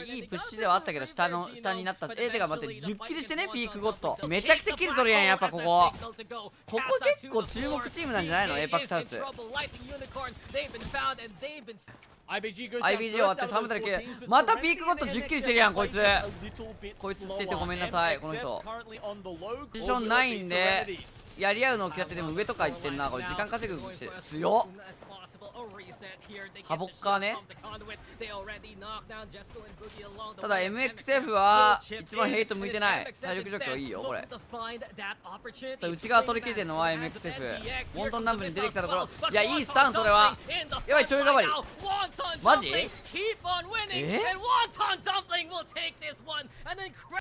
いいプッシュではあったけど下になった。てか待って、10キルしてね、ピークゴッドめちゃくちゃキル取るやん。やっぱここ結構注目チームなんじゃないの、APACサウス。IBG 終わって3分だけ。またピークゴッド10キルしてるやん、こいつって言ってごめんなさい。この人ポジションないんでやり合うのを嫌って、でも上とか行ってんな。これ時間稼ぐして強っ。ハボッカーね。ただ MXF は一番ヘイト向いてない。体力状況いいよこれ。内側取り切れてるのは MXF。モントン南部に出てきたところ、いやいいスタン。それはやばい、ちょい代わりマジ。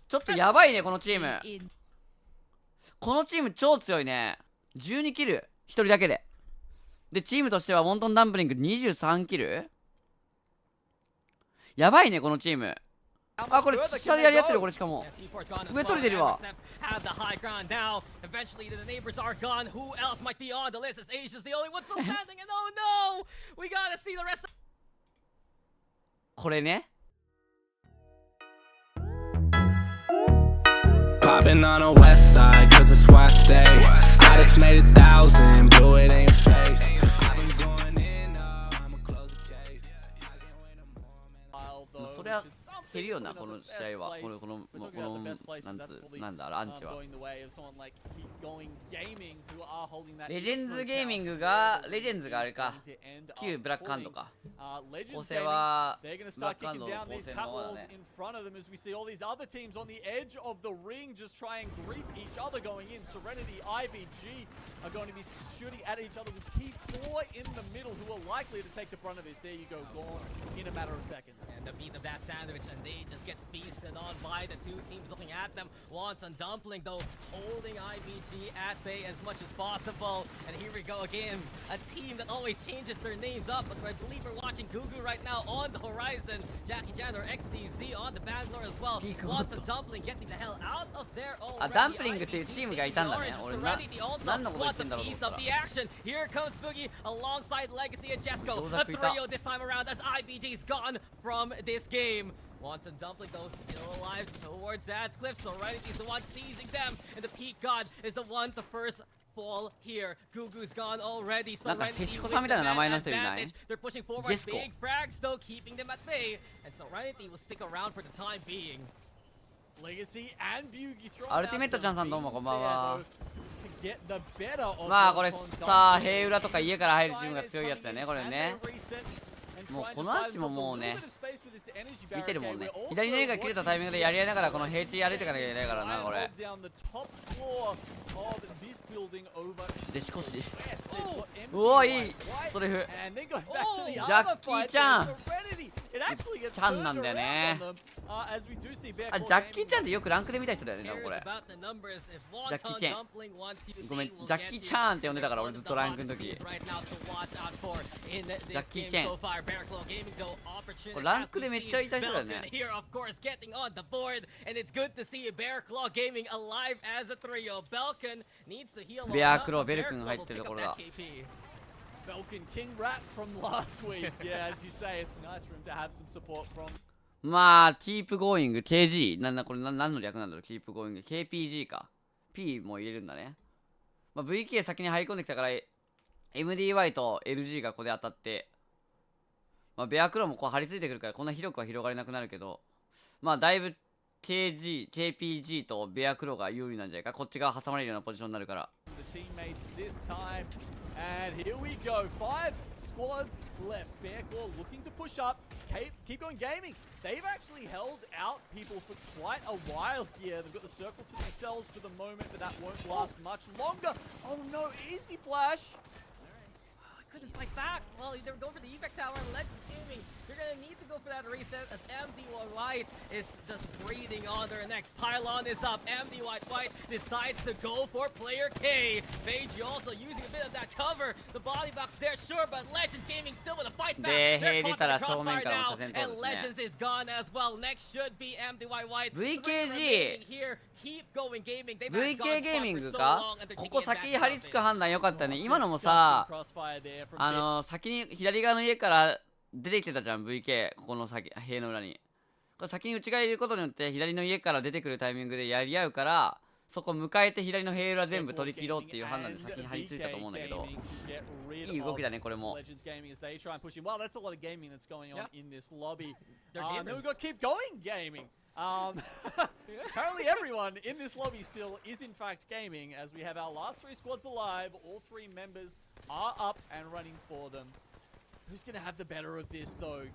ちょっとやばいねこのチーム。このチーム超強いね。12キル1人だけで。でチームとしてはモントンダンプリング23キル。やばいねこのチーム。あ、これ下でやり合ってる。これしかも上取れてるわ。これね。Popping on the west side, cause it's where I stay. I just made 1,000, blew it in your face. I've been going in, I'ma close the case. それは減るよな、この試合は。なんだ、アンチは。レジェンズゲーミングが、レジェンズがあれか。旧ブラックハンドか。構成はブラックハンドの構成のままだね。are going to be shooting at each other with T4 in the middle, who are likely to take the brunt of this. There you go, gone in a matter of seconds. And the beat of that sandwich, and they just get feasted on by the two teams looking at them. Wonton Dumpling, though, holding IBG at bay as much as possible. And here we go again, a team that always changes their names up, but I believe we're watching GUGU right now on the horizon. Jackie Chan or XCZ on the Bangalore as well. Wonton Dumpling getting the hell out of there already. あ、ダンプリングっていうチームがいたんだね。俺何のこと言ってんだろうと思った。 Here comes Boogie alongside Legacy and Jesco. A trio this time around as IBG's gone from this game. Wonton Dumpling though still alive towards that cliff, so Reignite's the one seizing them, and the Peak God is the one to first fall here. GUGU's gone already, so Reignite with the advantage. They're pushing forward, big frags though, keeping them at bay, and so Reignite will stick around for the time being. Legacy and Bugi throw アルティメットちゃんさんどうもこんばんは。 to get the better of まあこれさ、塀裏とか家から入るチームが強いやつだよね、これね。もうこのアンチももうね、見てるもんね。左の絵が切れたタイミングでやり合いながらこの平地やれてかなきゃいけないからな、これ。でしこし。うお、いいストレフ。ジャッキーちゃん。ちゃんなんだよね。あ、ジャッキーちゃんってよくランクで見た人だよね、これ。ジャッキーちゃん。ごめん、ジャッキーちゃんって呼んでたから俺ずっとランクの時。ジャッキーちゃん。これランクでめっちゃいた人だよね。ベアクロー、ベル君が入ってるところだ。まあ、Keep Going KG。これ何の略なんだろう、Keep Going KPG か。P も入れるんだね。まあ、VK 先に入り込んできたから、MDY と LG がここで当たって、まあ、ベアクローもこう張り付いてくるから、こんな広くは広がれなくなるけど、まあ、だいぶ KPG とベアクローが有利なんじゃないか。こっち側挟まれるようなポジションになるから。And here we go, 5 squads left. Bearclaw looking to push up. Keep going gaming. They've actually held out people for quite a while here. They've got the circle to themselves for the moment, but that won't last much longer. Oh no, easy flash. Couldn't fight back. Well, either go for the evac tower and Legends Gaming. You're gonna need to go for that reset as MDY White is just breathing on their next pylon is up. MDY White decides to go for player K. Beiji also using a bit of that cover. The body box there, sure, but Legends Gaming still with a fight back. They're caught in the crossfire now, and Legends is gone as well. Next should be MDY White. VKG here. Keep going gaming. VK ゲーミングか。ここ先に張り付く判断良かったね。今のもさ、先に左側の家から出てきてたじゃん VK。ここの先塀の裏にこれ先に内側にいることによって左の家から出てくるタイミングでやり合うから、そこ迎えて左のヘイルは全部取り切ろうっていう判断で先に張り付いたと思うんだけど、いい動きだねこれも。 Legends Gaming as they try and push in. Well, that's a lot of gaming that's going on in this lobby. They're And then gamers. we've got Keep Going Gaming. Apparently everyone in this lobby still is in fact gaming, as we have our last 3 squads alive. All 3 members are up and running for them. Who's going to have the better of this though?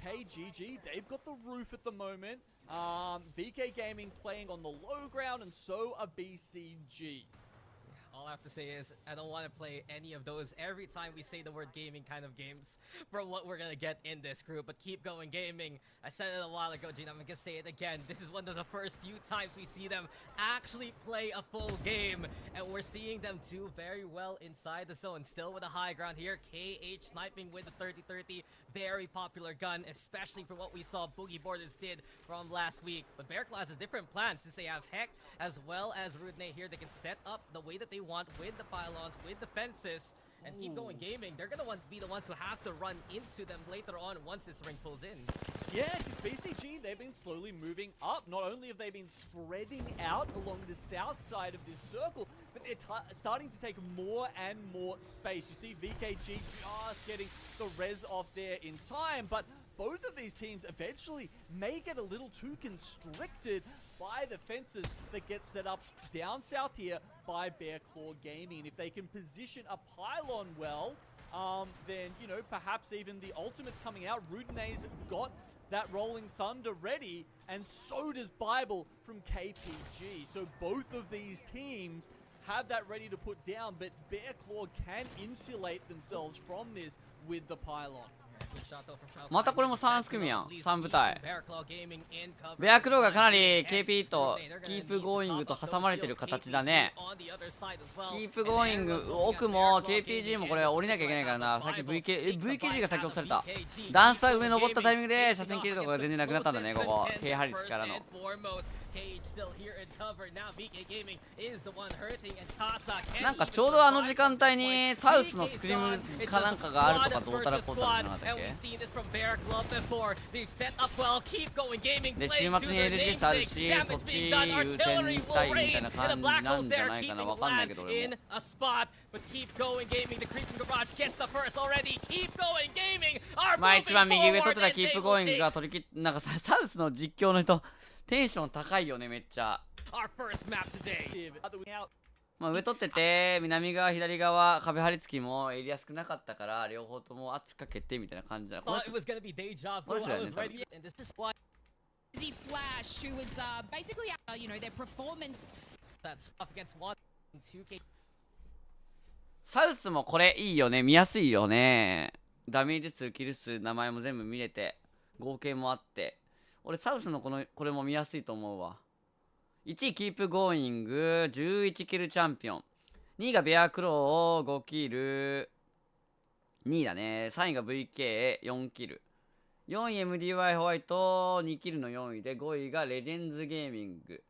KGG, they've got the roof at the moment. VK Gaming playing on the low ground, and so are BCG. All I have to say is I don't want to play any of those every time we say the word gaming kind of games from what we're gonna get in this group. But keep going gaming. I said it a while ago, Gene. I'm gonna say it again. This is one of the first few times we see them actually play a full game, and we're seeing them do very well inside the zone. Still with a high ground here. KH sniping with the 30-30, very popular gun, especially for what we saw Boogie Borders did from last week. But Bear Claw has a different plan since they have Heck as well as Rudney here. They can set up the way that they want with the pylons, with the fences, and keep going gaming. They're gonna be the ones who have to run into them later on once this ring pulls in. Yeah, because BCG, they've been slowly moving up. Not only have they been spreading out along the south side of this circle, but they're starting to take more and more space. You see VKG just getting the res off there in time, but both of these teams eventually may get a little too constricted by the fences that get set up down south here by Bear Claw Gaming. And if they can position a pylon well, then, you know, perhaps even the ultimate's coming out. Rudney's got that Rolling Thunder ready, and so does Bible from KPG. So both of these teams have that ready to put down, but Bear Claw can insulate themselves from this with the pylon. またこれも3組やん、3部隊。ベアクローがかなり KP とキープゴーイングと挟まれてる形だね。キープゴーイング奥も KPG もこれ降りなきゃいけないからな。さっき VKG が先押された。段差上登ったタイミングで車線切るとこが全然なくなったんだね、ここ。低ハリスからの。なんかちょうどあの時間帯にサウスのスクリームかなんかがあるとかどうたらこうたらじゃなかったっけ。で週末に LGS あるし、そっち優先にしたいみたいな感じなんじゃないかな。わかんないけど俺も。まあ一番右上取ってたキープゴーイングが取り切って、なんかサウスの実況の人テンション高いよね、めっちゃ。まあ上取ってて、南側左側壁張り付きもエリア少なかったから両方とも圧かけてみたいな感じだ。これDizzy Flash, who was basically, you know, their performance. サウスもこれいいよね、見やすいよね。ダメージ数、キル数、名前も全部見れて、合計もあって。俺サウスのこれも見やすいと思うわ。1位キープゴーイング11キルチャンピオン、2位がベアクロー5キル、2位だね。3位が VK4 キル、4位 MDY ホワイト2キルの4位で、5位がレジェンズゲーミング、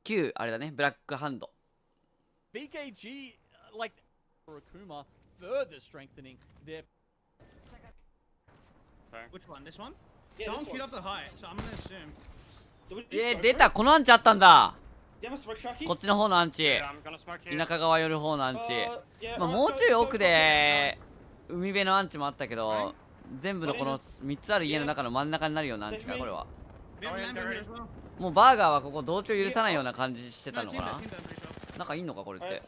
9あれだね、ブラックハンド。 VKG like Akuma further strengthening their. Which one? This one? Someone queued up the high, so I'm gonna assume. 出た、このアンチあったんだ。こっちの方のアンチ、田舎側寄る方のアンチ。まあもうちょい奥で海辺のアンチもあったけど、全部のこの3つある家の中の真ん中になるようなアンチか、これは。もうバーガーはここ同居許さないような感じしてたのかな。なんかいんのかこれって。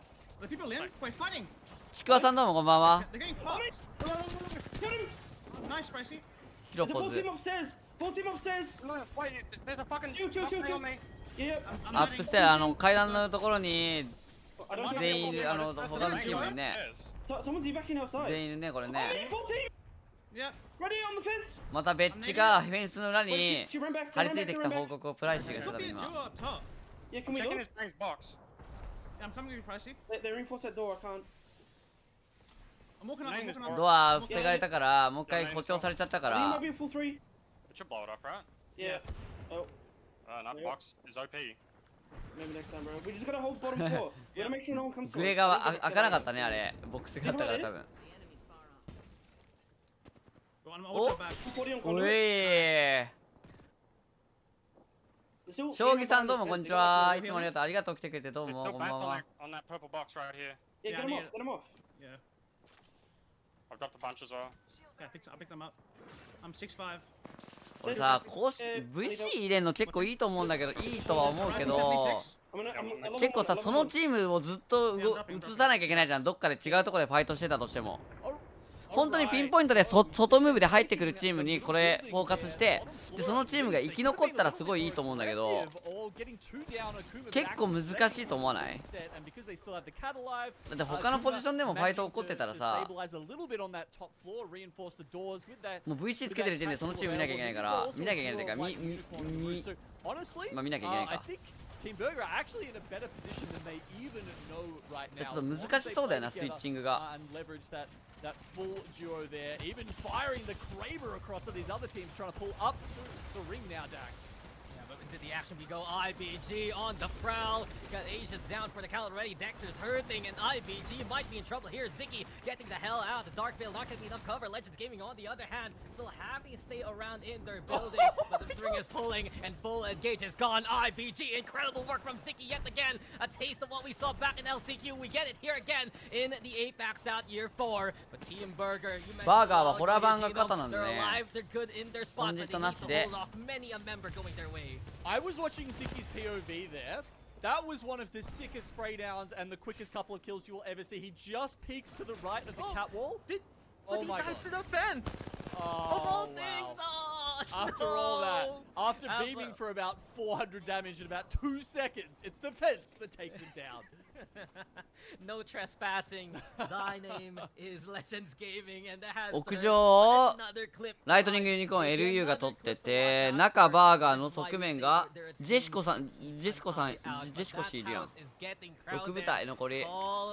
ちくわさんどうもこんばんは。ヒロポズ。アップステア、階段のところに全員いる、他のチームにね、全員いるね、これね。またベッジがフェンスの裏に張り付いてきた報告をプライシーがしてた今。ドア防がれたから、もう一回補強されちゃったから。グレーが開かなかったね、あれ。ボックスがあったから多分。I'm Oh. ultra back. うえー将棋さんどうもこんにちは。いつもありがとう。ありがとう来てくれてどう There's も no こんばん bats on は。 that purple box right here. Yeah, get him off. Get him off. Yeah. I've dropped a bunch as well. Yeah, I picked them up. I'm 6'5". 俺さ、こうし VC 入れんの結構いいと思うんだけど、いいとは思うけど、 結構さ、そのチームをずっと移さなきゃいけないじゃん。どっかで違うところでファイトしてたとしても。本当にピンポイントで外ムーブで入ってくるチームにこれフォーカスして、でそのチームが生き残ったらすごいいいと思うんだけど、結構難しいと思わない？だって他のポジションでもファイト起こってたらさ、もう VC つけてる時点でそのチーム見なきゃいけないから、見なきゃいけないっていうか、まあ見なきゃいけないか。Team Burger are actually in a better position than they even know right now. ちょっと難しそうだよな、スイッチングが。 And leverage that full duo there, even firing the Kraber across to these other teams, trying to pull up to the ring now, Dax. Yeah, but into the action we go. IBG on the prowl. Got Asia down for the count already. Dexter's hurting, and IBG might be in trouble here. Ziggy getting the hell out. The Dark Veil not getting enough cover. Legends Gaming on the other hand, still happy to stay around in their building, but the string is pulling, and full engage is gone. IBG, incredible work from Ziggy yet again. A taste of what we saw back in LCQ. We get it here again in the APAC South Year 4. But Team Burger, you mentioned バーガーはホラー版が勝ったなんだ they're ね。 alive, they're good in their spot, but they need to hold off many a member going their way. I was watching Ziggy's POV there. That was one of the sickest spray downs and the quickest couple of kills you will ever see. He just peeks to the right of the cat wall. But Oh he my died god. to the fence! Oh, Of all wow. things! Oh, After all that, no. after beaming for about 400 damage in about 2 seconds, it's the fence that takes him down. No trespassing. Thy name is Legends Gaming, and that has 屋上を another clip. ライトニングユニコーン LU が取ってて、中バーガーの側面がジェシコシーいるやん。6部隊残り。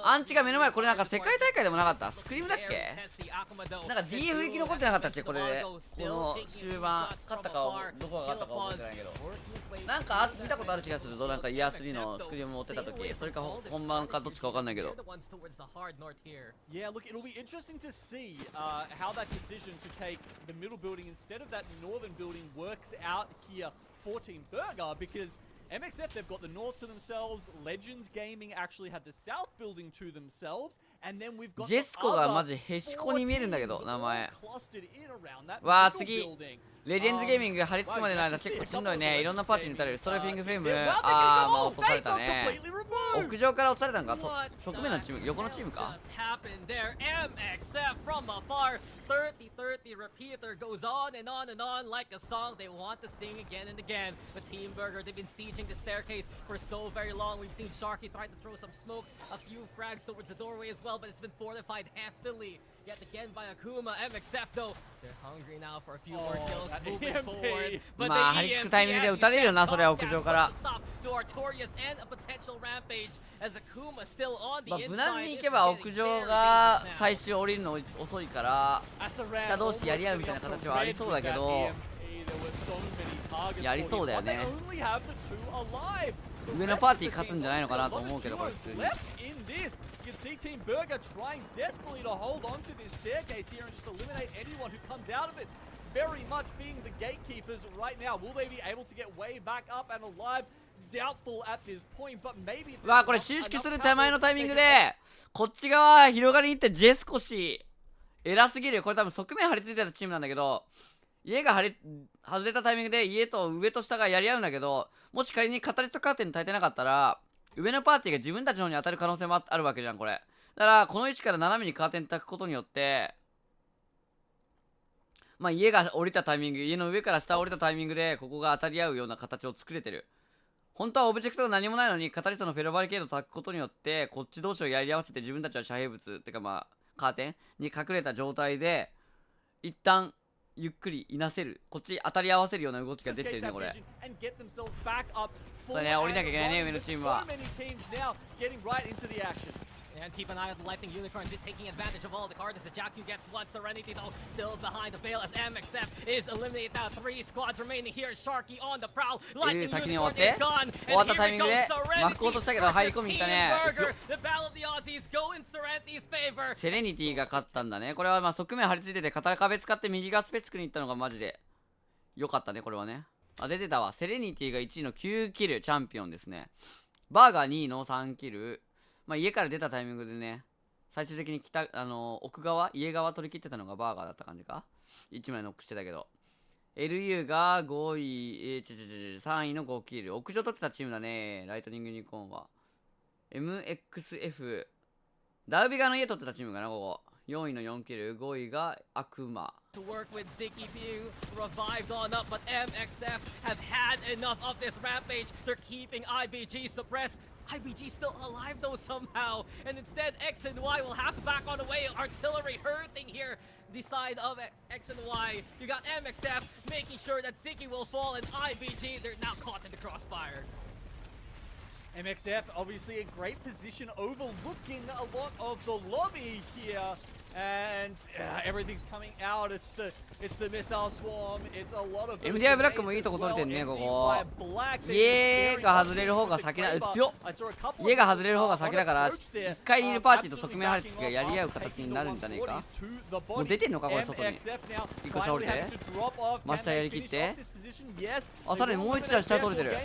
アンチが目の前、これなんか世界大会でもなかった？スクリームだっけ？なんか DF 力残ってなかったっけこれで。この終盤勝ったかどこが勝ったか覚えてないけど、なんか見たことある気がするぞ。なんかイヤー3のスクリーム持ってた時、それか本番かどっちか分かんないけど。 Yeah, look, it'll be interesting to see how that decision to take the middle building instead of that northern building works out here for Team Burger, because MXF, they've got the north to themselves, Legends Gaming actually have the south building to themselves, and then we've got ジェスコがマジへしこに見えるんだけど、名前。 clustered in around that わあ、 middle 次 building. レジェンズゲーミング張り付くまでの間結構しんどいね。いろんなパーティーに打たれる。ストライピングフレーム、あー、まあ落とされたね。屋上から落とされたのか、側面のチーム、横のチームか。 Just happened there. MXF from afar. 30-30 repeater goes on and on and on like a song they want to sing again and again. But Team Burger, they've been sieging the staircase for so very long. We've seen Sharky try to throw some smokes, a few frags towards the doorway as well, but it's been fortified heftily. Yet again by Akuma. MXF though, they're hungry now for a few more kills moving forward. But まあ張り付くタイミングで撃たれるよな、それは屋上から。 to Artorias and a potential rampage as Akuma still on the まあ inside. 無難に行けば屋上が最終降りるの遅いから下同士やり合うみたいな形はありそうだけど、やりそうだよね。上のパーティー勝つんじゃないのかなと思うけど、これ普通に。 You can see Team Burger trying desperately to hold on to this staircase here and just eliminate anyone who comes out of it. Very much being the gatekeepers right now. Will they be able to get way back up and alive? Doubtful at this point, but maybe. わあ、これ収縮する手前のタイミングでこっち側広がりに行ってジェスコシ偉すぎるよ。これ多分側面張り付いてたチームなんだけど、家が外れたタイミングで家と上と下がやり合うんだけど、もし仮にカタリストカーテンに耐えてなかったら上のパーティーが自分たちの方に当たる可能性もあるわけじゃんこれ。だからこの位置から斜めにカーテン焚くことによって、まあ家が降りたタイミング、家の上から下降りたタイミングでここが当たり合うような形を作れてる。本当はオブジェクトが何もないのにカタリストのフェロバリケードを焚くことによってこっち同士をやり合わせて自分たちは遮蔽物ってかまあカーテンに隠れた状態で一旦ゆっくりいなせる、こっち当たり合わせるような動きが出てるねこれ。それね、降りなきゃいけないね上のチームは。And keep an eye on the Lightning Unicorn taking advantage of all the cards as JAGU gets one. Serenity though still behind the veil as MXF is eliminated now. 3 squads remaining here. Sharky on the prowl. Lightning Unicorn is gone. And here we go. Serenity Burger. The battle of the Aussies go in Serenity's favor. セレニティが勝ったんだね。これはまあ側面張り付いてて片壁使って右側スペ作りに行ったのがマジで良かったね。これはね。あ、出てたわ。セレニティが1位の9キルチャンピオンですね。バーガー2位の3キル。まあ家から出たタイミングでね、最終的に奥側、家側取り切ってたのがバーガーだった感じか。1枚ノックしてたけど。LU が5位、3位の5キル。屋上取ってたチームだね。ライトニングユニコーンは。MXF。ダウビ側の家取ってたチームかな、ここ。4位の4キル、5位が悪魔。To work with Ziki being revived on up, but MXF have had enough of this rampage. They're keeping IBG suppressed. IBG still alive though somehow, and instead X and Y will have to back on the way. Artillery hurting here. The side of X and Y. You got MXF making sure that Ziki will fall, and IBG they're now caught in the crossfire. MXF obviously a great position overlooking a lot of the lobby here, and everything's coming out. It's the missile swarm. It's a lot of MDI ブラックもいいとこ取れてんね、ここ。家が外れる方が先だ。強っ。家が外れる方が先だから、1回にいるパーティーと側面張り付きがやり合う形になるんじゃねえか。もう出てんのかこれ外に。1個下降りて真下やりきって。あ、さらにもう1段下取れてる。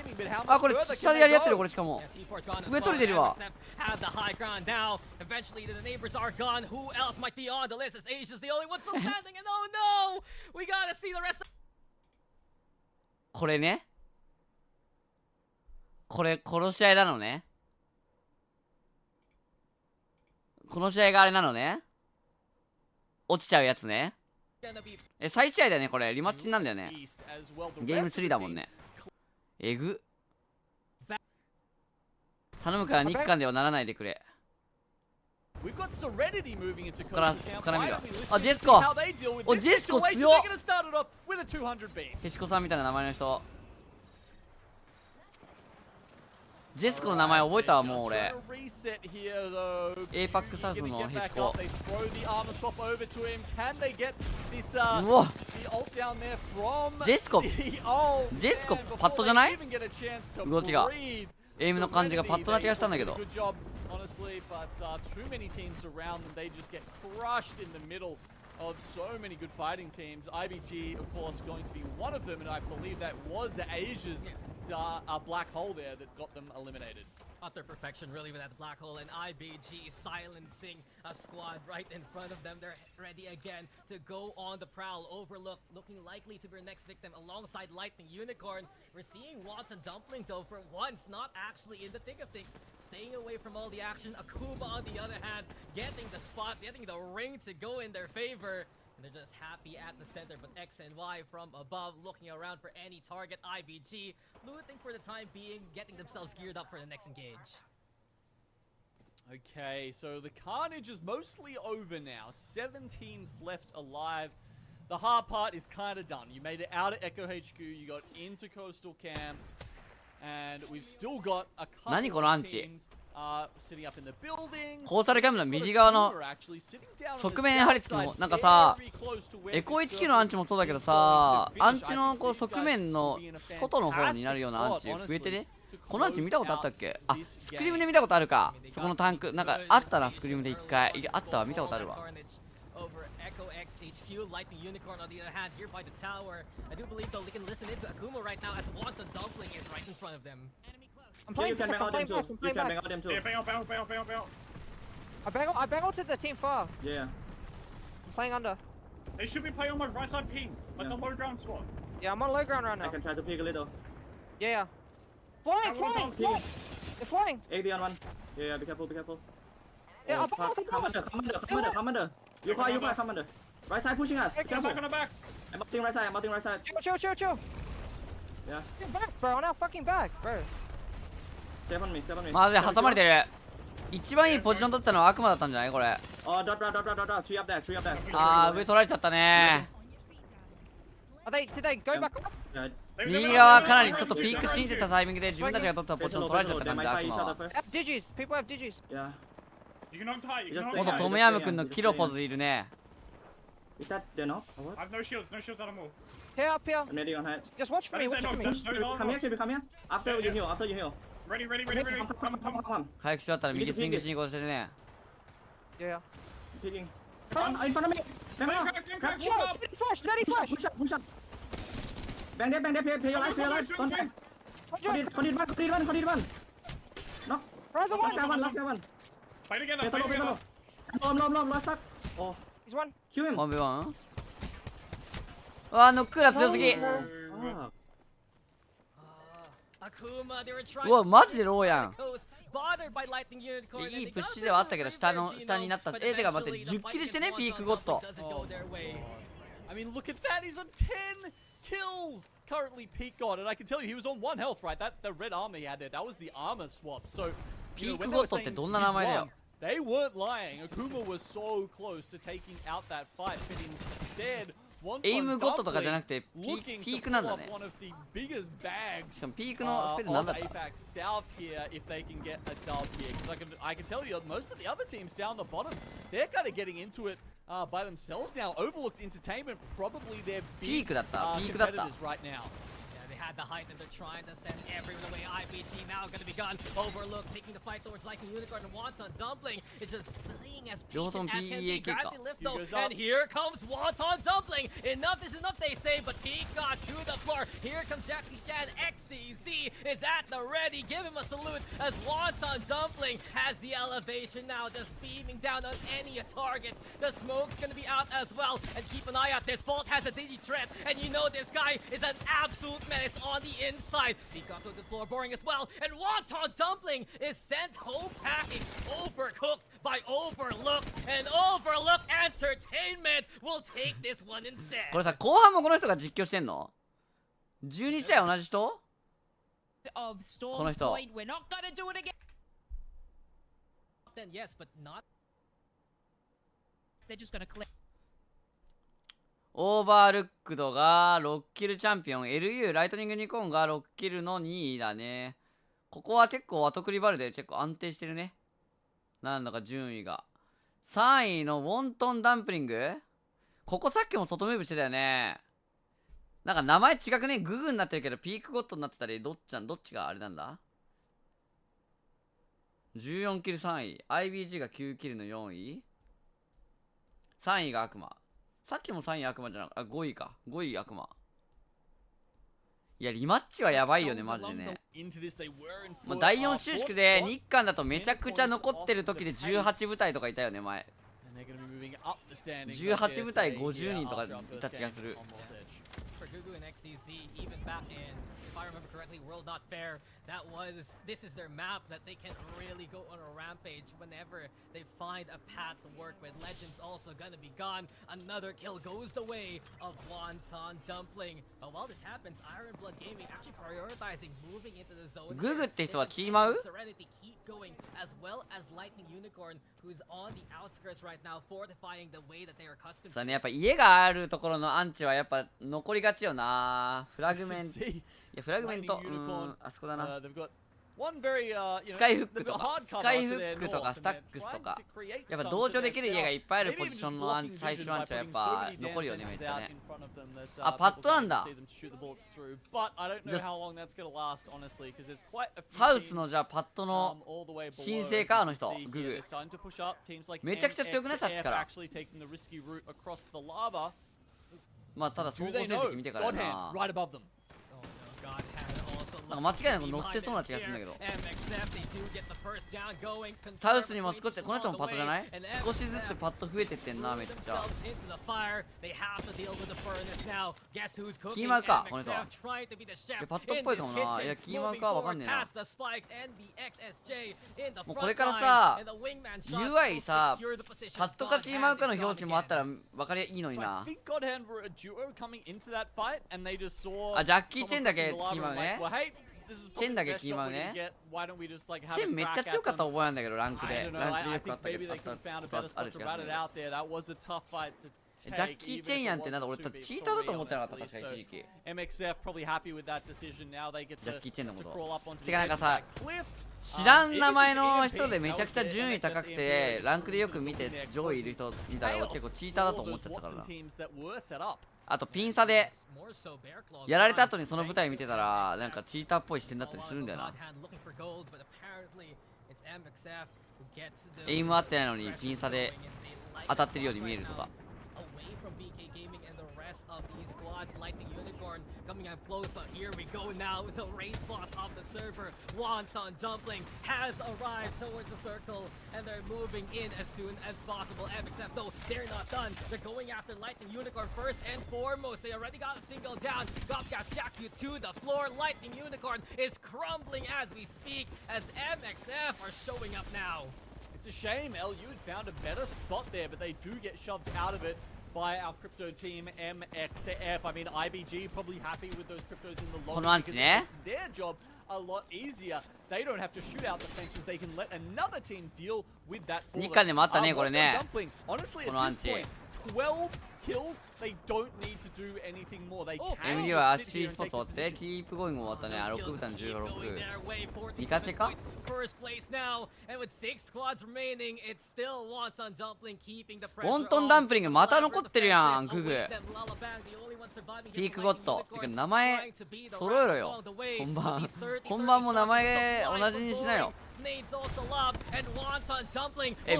あ、これ下でやり合ってる。これしかも上取れてるわ。Be on the list as Asia's the only one still standing, and oh no, we gotta see the rest of これね、これ殺し合いなのね。この試合があれなのね。落ちちゃうやつね。再試合だよね。これリマッチなんだよね。ゲーム3だもんね。えぐ。頼むから日韓ではならないでくれ。ここから見る。あ、ジェスコ。お、ジェスコ強っ。へしこさんみたいな名前の人。ジェスコの名前覚えたわ、もう俺。APACサウスのへしこ。うわ、ジェスコパッドじゃない？動きがエイムの感じがパッドな気がしたんだけど。Honestly, but too many teams around them, they just get crushed in the middle of so many good fighting teams. IBG, of course, going to be one of them, and I believe that was Asia's black hole there that got them eliminated. Utter perfection really with that black hole, and IBG silencing a squad right in front of them. They're ready again to go on the prowl. Overlook looking likely to be their next victim alongside Lightning Unicorn. We're seeing Wanton Dumpling though for once not actually in the thick of things, staying away from all the action. Akuma on the other hand getting the spot, getting the ring to go in their favor. And they're just happy at the center, but X and Y from above looking around for any target. IBG looting for the time being, getting themselves geared up for the next engage. Okay, so the carnage is mostly over now. 7 teams left alive. The hard part is kind of done. You made it out at Echo HQ, you got into Coastal Camp, and we've still got a couple of teams sitting up in the buildings. コータルキャムの右側の側面張り付きもなんかさ、エコ19のアンチもそうだけどさ、アンチのこう側面の外の方になるようなアンチ増えてね。このアンチ見たことあったっけ？あ、スクリームで見たことあるか。そこのタンクなんかあったな、スクリームで1回あったわ、見たことあるわ。Over Echo HQ, Lightning Unicorn on the other hand here by the tower. I do believe though they can listen into Akuma right now as Wanton Dumpling is right in front of them. I'm playing. You can bang out them too. You can bang out them too. Yeah, bang out. I bang out to the team far. Yeah. I'm playing under. They should be playing on my right side ping, like the low ground spot. Yeah, I'm on low ground right now. I can try to peek a little. Yeah. Flying! They're flying! AD on one. Yeah, be careful. Yeah, come under. You fly, come under. Right side pushing us. Careful. Back on the back. I'm ulting right side. Chill. Yeah. Get back, bro. Now fucking back, bro. Stay on me. マジで挟まれてる。一番いいポジション取ったのは悪魔だったんじゃないこれ。Oh, drop. 3 up there. あー、上取られちゃったね。Did they go back up?右側かなりちょっとピークしに行ってたタイミングで自分たちが取ったポジション取られちゃった感じで悪魔は。People have digis. Yeah. You can knock high. You Just can knock 元 play ト high. ムヤムくんのキロポズいるね。 Is that there no? Or what? I have no shields. No shields at all. Here, up here. I'm ready on height. Just watch for me. That is Watch that for knocks. me. Those Come here, knocks. come here. After you heal, after you heal. Ready, ready, ready, ready. Come, come, come. 回復しだったら右スイングしに行こうとしてるね。 Yeah. Peeking. In front of me. Bang, Crack, bang, crack, crack, crack. crack. Dirty flash, dirty Push up, flash. push up, push up. Bang there, pay your life, pay your life. Don't die. Hold it one. Knock. Rise of Last one. guy one, last guy one. Play together. Pay Play low, together. low, last up. Oh, He's one. kill him. ワンベワン。うわノックラ強すぎ。 Ah. Akuma, they were trying うわマジでローやん。 bothered by lightning unicorn. いいプッシュではあったけど下になった。てか待って10キルしてねピークゴッド。 I mean, look at that. He's on 10 kills. Currently, Pete got it. I can tell you, he was on 1 health, right? That the red armor he had there, that was the armor swap. So, you know, when they were saying he's won, they weren't lying. Akuma was so close to taking out that fight, but instead, エイムゴッドとかじゃなくてピ looking ー to クなん pull だ off ね。 one of the biggest bags しかもピークのスペルなん of だった APAC South here if they can get a dub here. Because I can tell you, most of the other teams down the bottom, they're kind of getting into it by themselves now. Overlooked Entertainment, probably their ピ big ークだったピークだった competitors right now. Yeah, they had the height and they're trying to send everyone away. IBG now gonna be gone. Overlook taking the fight towards Lightning Unicorn and Wonton Dumpling. It's just playing as patient as can be. Grab the lift though, and here comes Wonton Dumpling. Enough is enough, they say, but he got to the floor. Here comes Jackie Chan. XTZ is at the ready. Give him a salute as Wonton Dumpling has the elevation now, just beaming down on any target. The smoke's gonna be out as well, and keep an eye out. This Vault has a Dizzy threat, and you know this guy is an absolute menace on the inside. He got to the floor boring as well, and Wonton Dumpling is sent home packing. Overcooked by Overlook, and Overlook Entertainment will take this one instead. これさ後半もこの人が実況してんの ?12 試合同じ人 of Storm この人 Point. We're not gonna do it again. Then yes, but not. They're just gonna click. オーバールックドが6キルチャンピオン LU ライトニングニコーンが6キルの2位だね。ここは結構ワトクリバルで結構安定してるね。なんだか順位が3位のウォントンダンプリング、ここさっきも外ムーブしてたよね。なんか名前違くね、ググになってるけどピークゴッドになってたり、どっちがあれなんだ。14キル3位 IBG が9キルの4位、3位が悪魔。さっきも3位悪魔じゃなく、5位か。5位悪魔。いや、リマッチはやばいよね、マジでね。まあ、第4収縮で日韓だとめちゃくちゃ残ってる時で18部隊とかいたよね、前。18部隊50人とかいた気がする。For GUGU and XCZ, even back in, if I remember correctly, World Not Fair, this is their map that they can really go on a rampage whenever they find a path to work with. Legends also gonna be gone. Another kill goes the way of Wonton Dumpling. But while this happens, Iron Blood Gaming actually prioritizing moving into the zone. GUGU って人はチームアウ Serenity keep going, as well as Lightning Unicorn, who's on the outskirts right now, fortifying the way that they are accustomed さ to. あね、やっぱ家があるところのアンチはやっぱ残りがちよな。フラグメント、いやフラグメント、あそこだな。スカイフックとかスカイフックとかスタックスとかやっぱ同居できる家がいっぱいあるポジションの最終アンチはやっぱ残るよね、めっちゃね。あ、パッドなんだ。サウスのじゃあパッドの新星か、あの人ググめちゃくちゃ強くなっちゃったから。まあただ総合成績見てからやな。なんか間違いなく乗ってそうな気がするんだけど。サウスにも少し、この人もパッドじゃない？少しずつパッド増えてってんな、めっちゃ。キーマーか、この人。パッドっぽいかもな。いや、キーマーかわかんねえな。もうこれからさ、UI さ、パッドかキーマーかの表記もあったら分かりいいのにな。あ、ジャッキー・チェンだけキーマーね。チェンだけキーマウね。チェンめっちゃ強かった覚えなんだけど、ランクでよくあったけど、ある気がする。ジャッキー・チェンやんってなんだ俺チーターだと思ってなかった確か一時期 MXF probably happy with that decision. Now they get ジャッキー・チェンのこ to と crawl up onto て the かなん edge か of さ that cliff. 知らん名前の人でめちゃくちゃ順位高くてランクでよく見て上位いる人見たら俺結構チーターだと思っちゃってたからな。あとピン差でやられた後にその舞台見てたらなんかチーターっぽい視点だったりするんだよな。エイム合ってないのにピン差で当たってるように見えるとか。Lightning Unicorn coming up close, but here we go now. The raid boss of the server, Wonton Dumpling, has arrived towards the circle, and they're moving in as soon as possible. MXF, though, they're not done. They're going after Lightning Unicorn first and foremost. They already got a single down. Gopcast jack you to the floor. Lightning Unicorn is crumbling as we speak, as MXF are showing up now. It's a shame LU had found a better spot there, but they do get shoved out of it by our crypto team MXF. I mean, IBG probably happy with those cryptos in the lobby because it makes their job a lot easier. They don't have to shoot out the fences. They can let another team deal with that. 日韓でもあったねこれね。 Honestly, at this point, 12 kills. They don't need to do anything more. They can MD は just sit here アシスト and take 取 the って position. キープゴーイング終わったね。6豚の16。見かけか First place now, and with 6 squads remaining, it's still Wonton Dumpling keeping the pressure. ウォントンダンプリングまた残ってるやんググ。ピークゴッドてか名前揃えろよ。本番も名前同じにしなよ。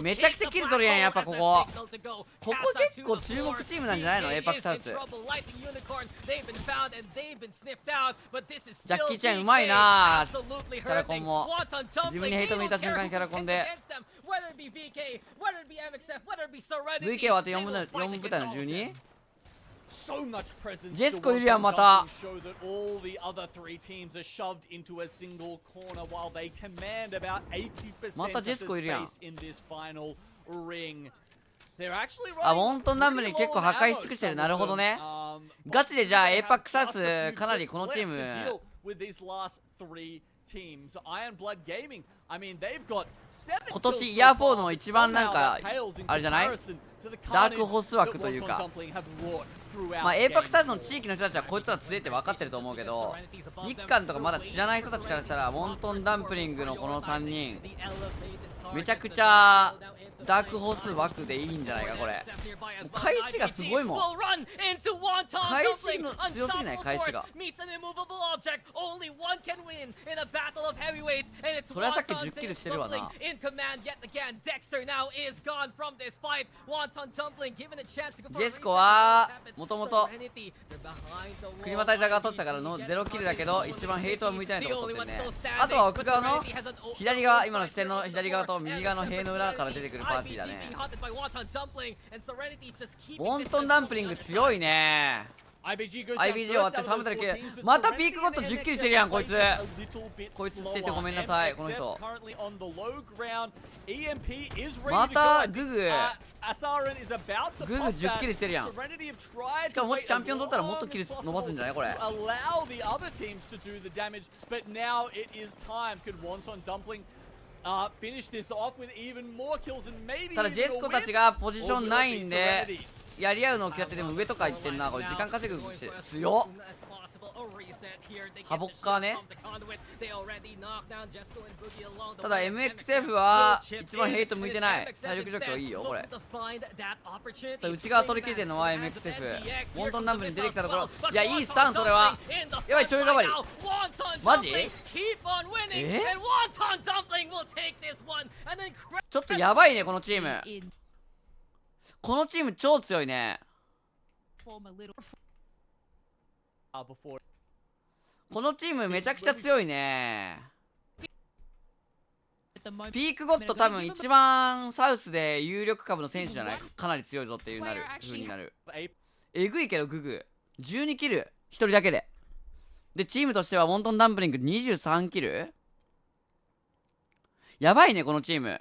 めちゃくちゃキル取るやんやっぱここ。ここ結構注目チームなんじゃないの APAC サウス。ジャッキーちゃんうまいなキャラコンも。自分にヘイト向いた瞬間にキャラコンで VK はあと4分台の 12？ ジェスコいるやんまた。またジェスコいるやん。あ、ウォントンダンブリン結構破壊し尽くしてる。なるほどね。ガチでじゃあ APAC サウスかなりこのチーム今年イヤー4の一番なんかあれじゃないダークホース枠というか、まあ APAC サウスの地域の人たちはこいつら強いって分かってると思うけど、日韓とかまだ知らない人たちからしたらウォントンダンプリングのこの3人めちゃくちゃダークホース枠でいいんじゃないかこれ。返しがすごいもん。返しの強すぎない返しが。それはさっき10キルしてるわな。ジェスコはもともとクリマタイザーが取ってたからの0キルだけど一番ヘイトは向いてないとこ取ってるね。あとは奥側の左側、今の視点の左側と右側の塀の裏から出てくるパーティーだね。ウォントンダンプリング強いね。IBG 終わって3分台でまたピークゴッド10キルしてるやんこいつ。こいつって言ってごめんなさいこの人。またググ10キルしてるやん。しかももしチャンピオン取ったらもっとキル伸ばすんじゃないこれ。ただジェスコたちがポジション9でやり合うのをやってでも上とか行ってんな。これ時間稼ぐして強っ。ハボッカーね。ただ MXF は一番ヘイト向いてない。体力状況いいよこれ。内側取り切れてるのは MXF。ウォントンダンプに出てきたところ、いやいいスタンそれは。やばいちょいがわり。マジ？ちょっとやばいねこのチーム。このチーム超強いね。このチームめちゃくちゃ強いね。ピークゴッド多分一番サウスで有力株の選手じゃない？かなり強いぞっていう風になる。えぐいけどググ12キル1人だけで。でチームとしてはウォントンダンプリング23キル。やばいねこのチーム。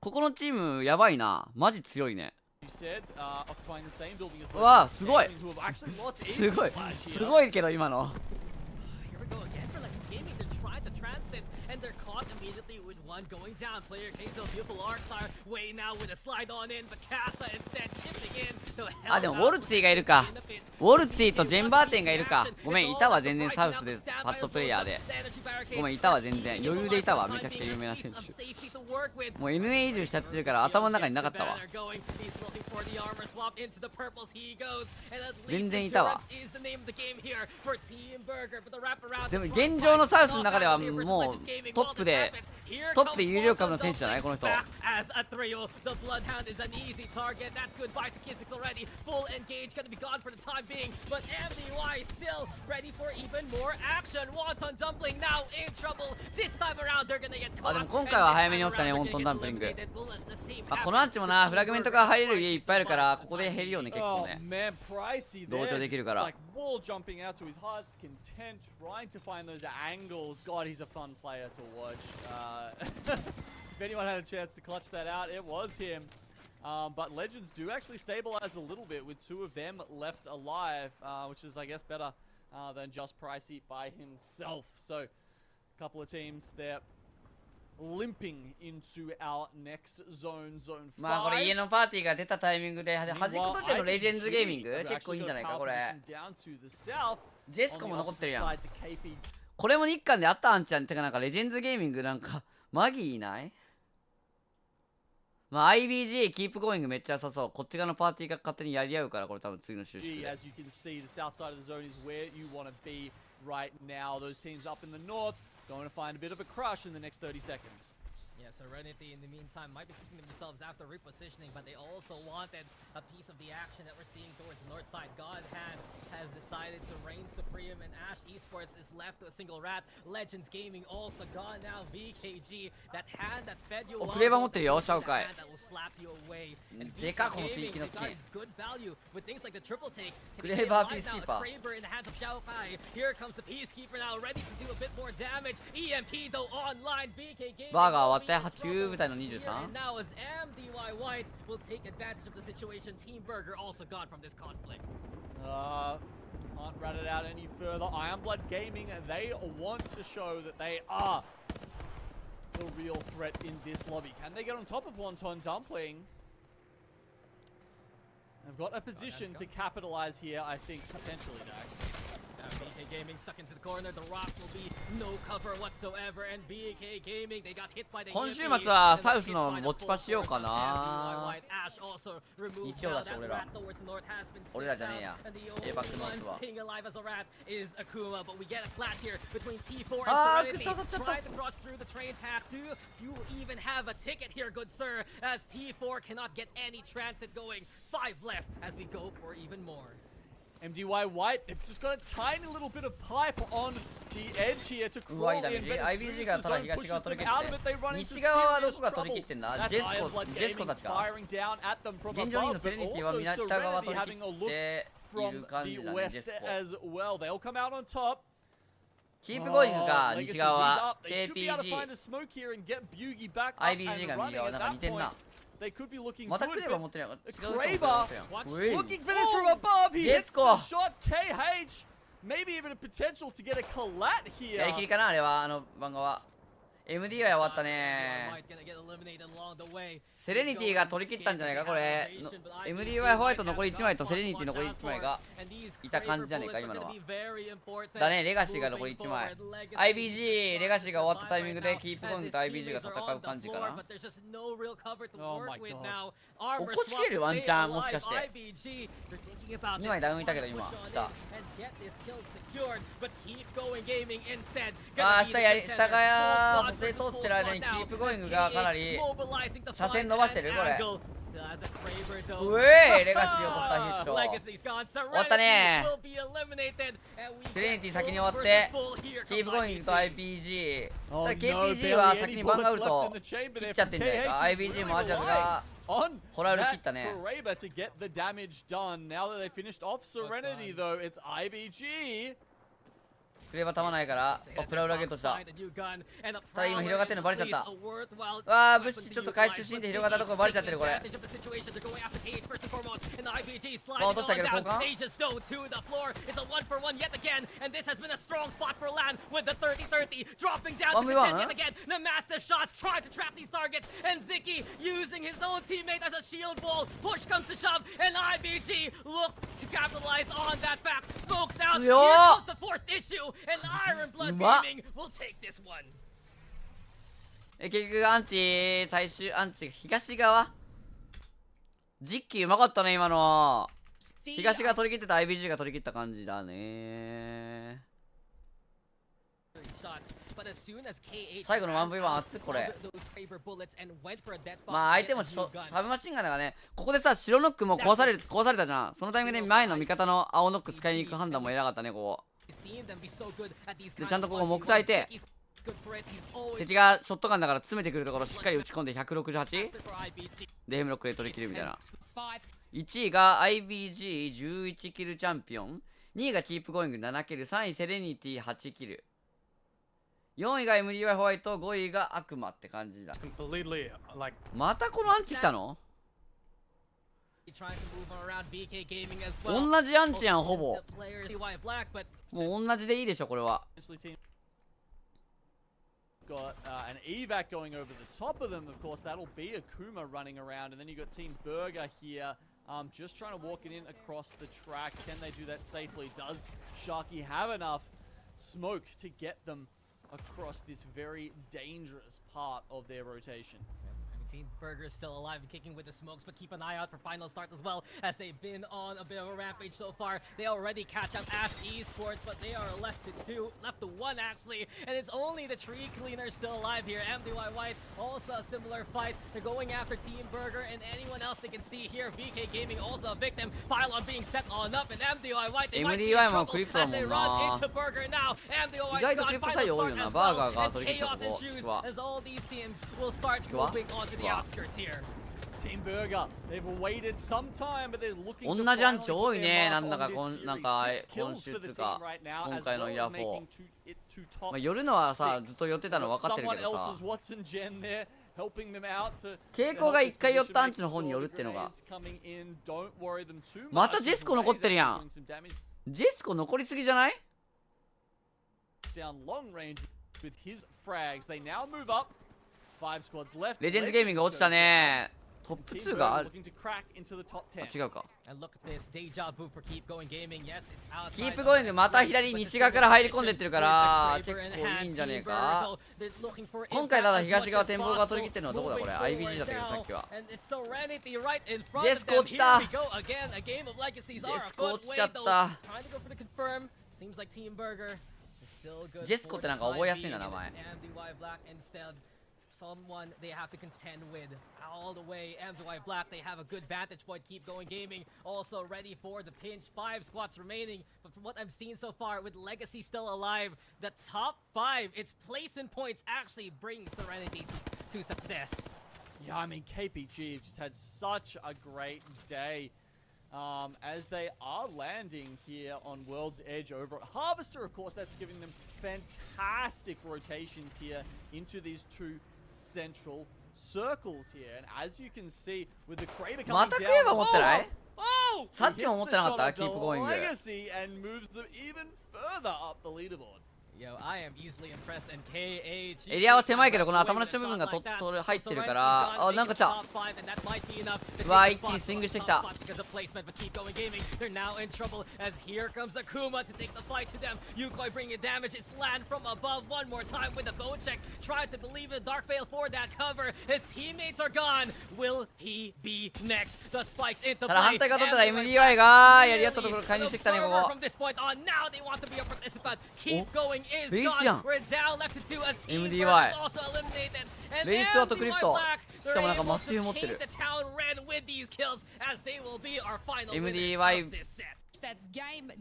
ここのチームやばいな。マジ強いね。うわすごいすごいすごいけど今の transit, and they're caught immediately with one going down. Player Keizo, beautiful Arcstar, way now with a slide on in, but Casa instead chipping in to help あ、でもウォルツィがいるか。ウォルツィとジェンバーテンがいるか。ごめん、いたわ、全然サウスでパッドプレイヤーで。ごめん、いたわ、全然余裕でいたわ。めちゃくちゃ有名な選手。もう NA 移住しちゃってるから頭の中になかったわ。全然いたわ。でも現状のサウスの中ではもうトップで有料株の選手じゃないこの人。あ、でも今回は早めに落ちたね、オントンダンプリング。あ、このアンチもな、フラグメントが入れる家いっぱいあるからここで減るよね、結構ね。同調できるから。wall jumping out to his heart's content, trying to find those angles. God, he's a fun player to watch. If anyone had a chance to clutch that out, it was him. But Legends do actually stabilize a little bit with two of them left alive, which is, I guess, better than just Pricey by himself. So, a couple of teams there limping into our next zone 5. まあこれ家のパーティーが出たタイミングで弾く時のレジェンズゲーミング結構いいんじゃないかこれ。ジェスコも残ってるやん。これも日韓であったあんちゃんってか、なんかレジェンズゲーミングなんかマギーいない？まあ IBG キープゴーイングめっちゃ良さそう。こっち側のパーティーが勝手にやり合うからこれ多分次の収縮で。As you can see, the south side of the zone is where you want to be right now. Those teams up in the north going to find a bit of a crush in the next 30 seconds. Yeah, Serenity in the meantime might be kicking themselves after repositioning, but they also wanted a piece of the action that we're seeing towards the north side. Godhand has decided to reign supreme, and Ash Esports is left with a single rat. Legends Gaming also gone now. VKG, that hand that fed you クレーバー持ってるよ、シャオカイ。 that will slap you away. And でかこの VK ピーキ Gaming, のス they キン。 got good value with things like the triple take. クレーバーピースキーパー。 Kraber in the hands of Xiaokai. Here comes the Peacekeeper now, ready to do a bit more damage. EMP though online. VK Gaming. バーガー終わって9部隊の23。 Now as MDY White will take advantage of the situation. Team Burger also gone from this conflict. Can't rat it out any further. Ironblood Gaming, they want to show that they are the real threat in this lobby. Can they get on top of Wonton Dumpling? They've got a position to capitalize here, I think, potentially, Dax. BK Gaming stuck into the corner. The rocks will be no cover whatsoever. And BK Gaming, they got hit by the 今週末はサウスの持ちパしようかな。日曜だし俺ら。俺らじゃねえや。APACノースは。あー、くそそっちゃった。 You even have a ticket here, good sir, as T4 cannot get any transit going. 5 left as we go for even more. MDY White, they've just got a tiny little bit of pipe on the edge here to crawl in, but as soon as the zone pushes them out of it, they run into serious trouble. That's Ironblood Gaming firing down at them from above, but also Serenity having a look from the west as well. They'll come out on top. キープゴーイングか、 Legacy, 西 he's 側 up. They should be able to find KPG a smoke here and get Bugi back up IBG and が右 running 側 at なんか似 that てん point. な。 They could be looking またク good, レーバー持 but ってるやん。 Kraber 違う looking for this from above. He hits the Jesco. shot. KH, maybe even a potential to get a collat やりき here. りかなあれは、あの漫画は。MD は終わったね。セレニティが取り切ったんじゃないかこれ。MDY ホワイト残り1枚とセレニティ残り1枚がいた感じじゃねえか今のは。だね、レガシーが残り1枚。IBG、レガシーが終わったタイミングでキープゴーイングと IBG が戦う感じかな。起こしきれるワンチャンもしかして。2枚ダウンいたけど今、下。あー、下が撮影通ってる間にキープゴーイングがかなり車線伸ばしてるこれ。うえー、レガシー落とした必勝。終わったね。セレニティ先に終わってキープゴーイングと IPG。ただ KPG は先にバンガウルト切っちゃってんじゃないか。IBG もアジャズがホラウル切ったね。 Kraber to get the damage done. Now that they finished off Serenity though, it's IBG. クレーバーたまないからプラウラゲットした。ただ今広がってるのバレちゃった。わあブッシュちょっと回収シーンで広がったところバレちゃってるこれ。落としたけど交換。結局アンチ最終アンチ東側実機うまかったね今の。東が取り切ってた IBG が取り切った感じだね。最後の 1v1 熱いこれ。まあ相手もサブマシンガンだからね。ここでさ白ノックも壊されたじゃん。そのタイミングで前の味方の青ノック使いに行く判断も偉かったねここで。ちゃんとここ木焚いて敵がショットガンだから詰めてくるところしっかり打ち込んで 168 でヘムロックで取り切るみたいな。1位が IBG11 キルチャンピオン、2位がキープゴーイング7キル、3位セレニティ8キル、4位が MDY ホワイト、5位が悪魔って感じだ。またこのアンチ来たの？同じアンチやんほぼ。もう同じでいいでしょこれは。Got an evac going over the top of them. Of course, that'll be a Kuma running around, and then you got Team Burger here, just trying to walk it in across the tracks. Can they do that safely? Does Sharky have enough smoke to get them across this very dangerous part of their rotation? Team Burger is still alive and kicking with the smokes, but keep an eye out for final start as well, as they've been on a bit of a rampage so far. They already catch up Ash Esports, but they are left to 1 actually, and it's only the tree cleaners still alive here. MDY White, also a similar fight. They're going after Team Burger and anyone else they can see here. VK Gaming also a victim. Pylon being set on up, and MDY White, they might be in trouble as they run into Burger now. MDY White's gone final start as well, and chaos ensues as all these teams will start moving on to the outskirts here. Team Burger, they've waited some time, but they're looking to 同じアンチ多い finally ね。 put なん their だ mark か on this なん series. か Six 今 kills 週 for the つ team か right now, 今 as 回の well イヤ as 4。 making it to top まあ夜のはさ six. ずっと寄ってたの分かってるけ Someone どさ else's Watson Gen there, helping them out to 傾向が一回寄ったアンチの方に寄るっていうのが。 coming in. Don't worry them too much. またジェスコ残ってるやん。 Doing some damage ジェスコ残りすぎじゃない？ down long range with his frags. They now move up. 5 squads left. レジェンズゲーミング落ちたね。トップ Team 2が Burger looking to crack into the top 10. 違うか。 And look at this deja vu for Keep Going Gaming. Yes, it's outside. キープゴーイングまた左西側から入り込んでってるから結構いいんじゃねえか。今回ただ東側展望が取り切ってるのはどこだこれ。 IBG だったけどさっきは。ジェスコ落ちた。ジェスコ落ちちゃった。ジェスコってなんか覚えやすいな名前。Someone they have to contend with all the way. MDY Black, they have a good vantage point. Keep Going Gaming also ready for the pinch. 5 squads remaining, but from what I've seen so far, with Legacy still alive, the top 5, its place in points actually brings Serenity to success. Yeah, I mean KPG have just had such a great day. As they are landing here on World's Edge over at Harvester, of course, that's giving them fantastic rotations here into these 2 central circles here. And as you can see, with the Kraber coming またクレーバー持ってない？ Oh! さっきも持ってなかったキープゴーイング。 Legacy and moves them even further up the leaderboard. Yo, I am easily impressed, and KH エリアは狭いけどこの頭の下部分が入ってるから、あなんか来た。うわ一気にスイングしてきた。They're now in trouble as here comes Akuma to take the fight to them. Yukoi bringing damage. It's land from above one more time with a bow check. Tried to believe in Dark Veil for that cover. His teammates are gone. Will he be next? The spikes into play. ただ反対側取ってた MDY がやり合ったところ介入してきたねここ。 From this point on, now they want to be a participant. Keep going is Reis gone. やん。 We're down left to 2 as Team MDY Burger is also eliminated. And レイスはとクリプト。 MDY しかもなんか Black, 麻酔を持って they're る。 able to paint the town red with these kills as they will be our final winners MDY of this set. That's game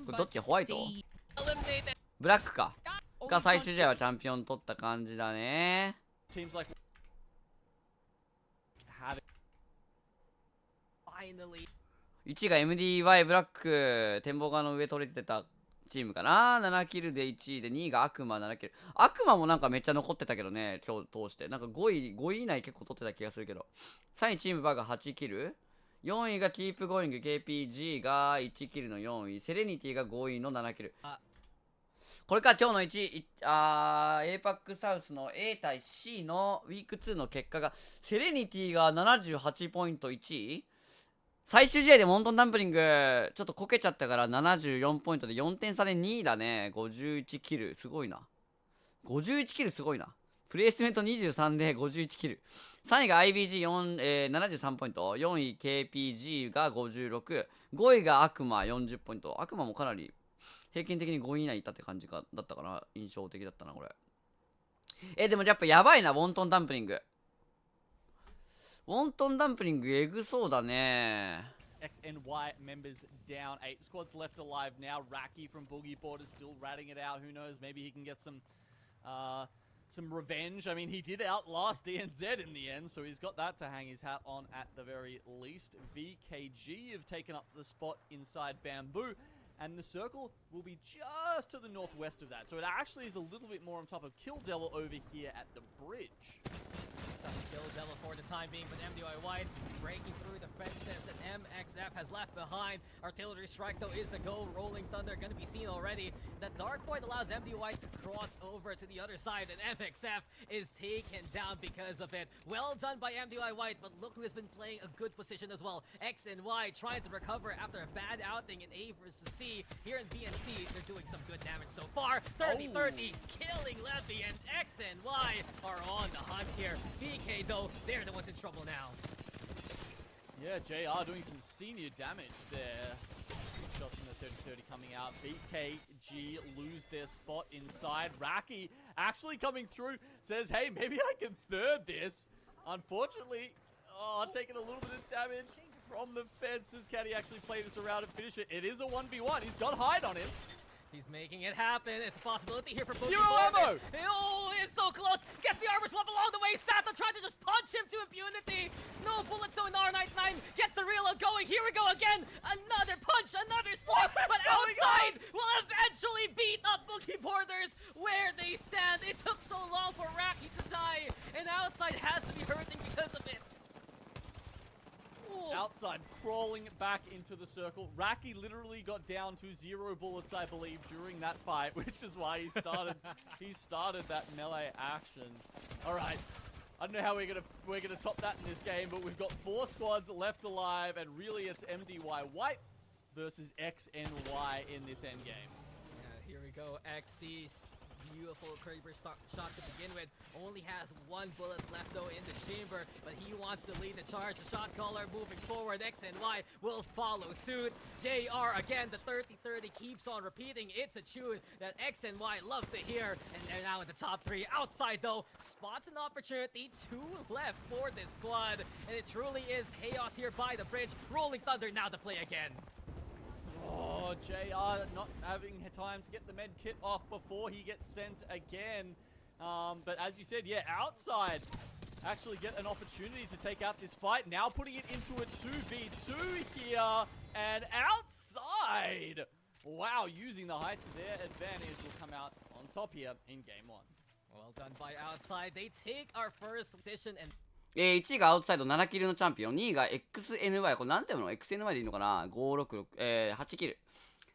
これどっちホワイト？ Eliminated. ブラックか。が最終試合はチャンピオン取った感じだね。 Teams like having Finally. 1位が MDY ブラック展望側の上取れてたチームかな。7キルで1位で、2位が悪魔7キル。悪魔もなんかめっちゃ残ってたけどね、今日通して。なんか5位以内結構取ってた気がするけど。3位チームバーが8キル。4位がキープゴーイング KPG が1キルの4位。セレニティが5位の7キル。これか、今日の1位、APAC サウスの A 対 C のウィーク2の結果が、セレニティが78ポイント1位。最終試合でモントンダンプリング、ちょっとこけちゃったから74ポイントで4点差で2位だね。51キル。すごいな。51キルすごいな。プレイスメント23で51キル。3位が IBG4、73ポイント。4位 KPG が56。5位が悪魔40ポイント。悪魔もかなり平均的に5位以内いったって感じだったかな。印象的だったな、これ。でもやっぱやばいな、ウォントンダンプリング。ウォントンダンプリングエグそうだね。 XNY members down, 8 squads left alive now. Raki from Boogie Borders still ratting it out. Who knows? Maybe he can get some revenge. I mean, he did outlast DNZ in the end, so he's got that to hang his hat on at the very least. VKG have taken up the spot inside Bamboo, and the circle will be just to the northwest of that. So it actually is a little bit more on top of Kill Devil over here at the bridge. Kill Devil for the time being, but MDY White breaking through the fences that MXF has left behind. Artillery strike though is a go. Rolling Thunder gonna be seen already. That Dark Void allows MDY White to cross over to the other side, and MXF is taken down because of it. Well done by MDY White, but look who has been playing a good position as well. X and Y trying to recover after a bad outing in A versus C. Here in BNC, they're doing some good damage so far. 30-30, killing Levy, and X and Y are on the hunt here. BK though, they're the ones in trouble now. Yeah, JR doing some senior damage there. Big shots from the 30-30 coming out. BKG lose their spot inside. Raki actually coming through, says, hey, maybe I can third this. Unfortunately, taking a little bit of damage from the fences. Can he actually play this around and finish it? It is a 1v1. He's got hide on him. He's making it happen. It's a possibility here for Zero ammo! Oh, it's so close. Gets the armor swap along the way. Sato tried to just punch him to impunity. No bullets though in R99. Gets the reload going. Here we go again. Another punch, another slice. But outside will eventually beat up Boogie Borders where they stand. It took so long for Raki to die. And outside has to be hurting because of it. Outside, crawling back into the circle. Raki literally got down to 0 bullets, I believe, during that fight, which is why he started that melee action. All right, I don't know how we're gonna top that in this game, but we've got 4 squads left alive, and really it's MDY White versus XNY in this end game. Yeah, here we go. XD. Beautiful Kraber shot to begin with. Only has 1 bullet left though in the chamber, but he wants to lead the charge. The shot caller moving forward. X and Y will follow suit. JR again, the 30-30 keeps on repeating. It's a tune that X and Y love to hear, and they're now in the top 3. Outside though, spots an opportunity. 2 left for this squad, and it truly is chaos here by the bridge. Rolling Thunder now to play again. Oh, JR not having time to get the med kit off before he gets sent again. But as you said, yeah, outside actually get an opportunity to take out this fight. Now putting it into a 2v2 here. And outside! Wow, using the height to their advantage will come out on top here in game 1. Well done by outside. They take our first position and 1位がアウトサイド7キルのチャンピオン、2位が XNY、 これなんていうの ?XNY でいいのかな ?566、8キル。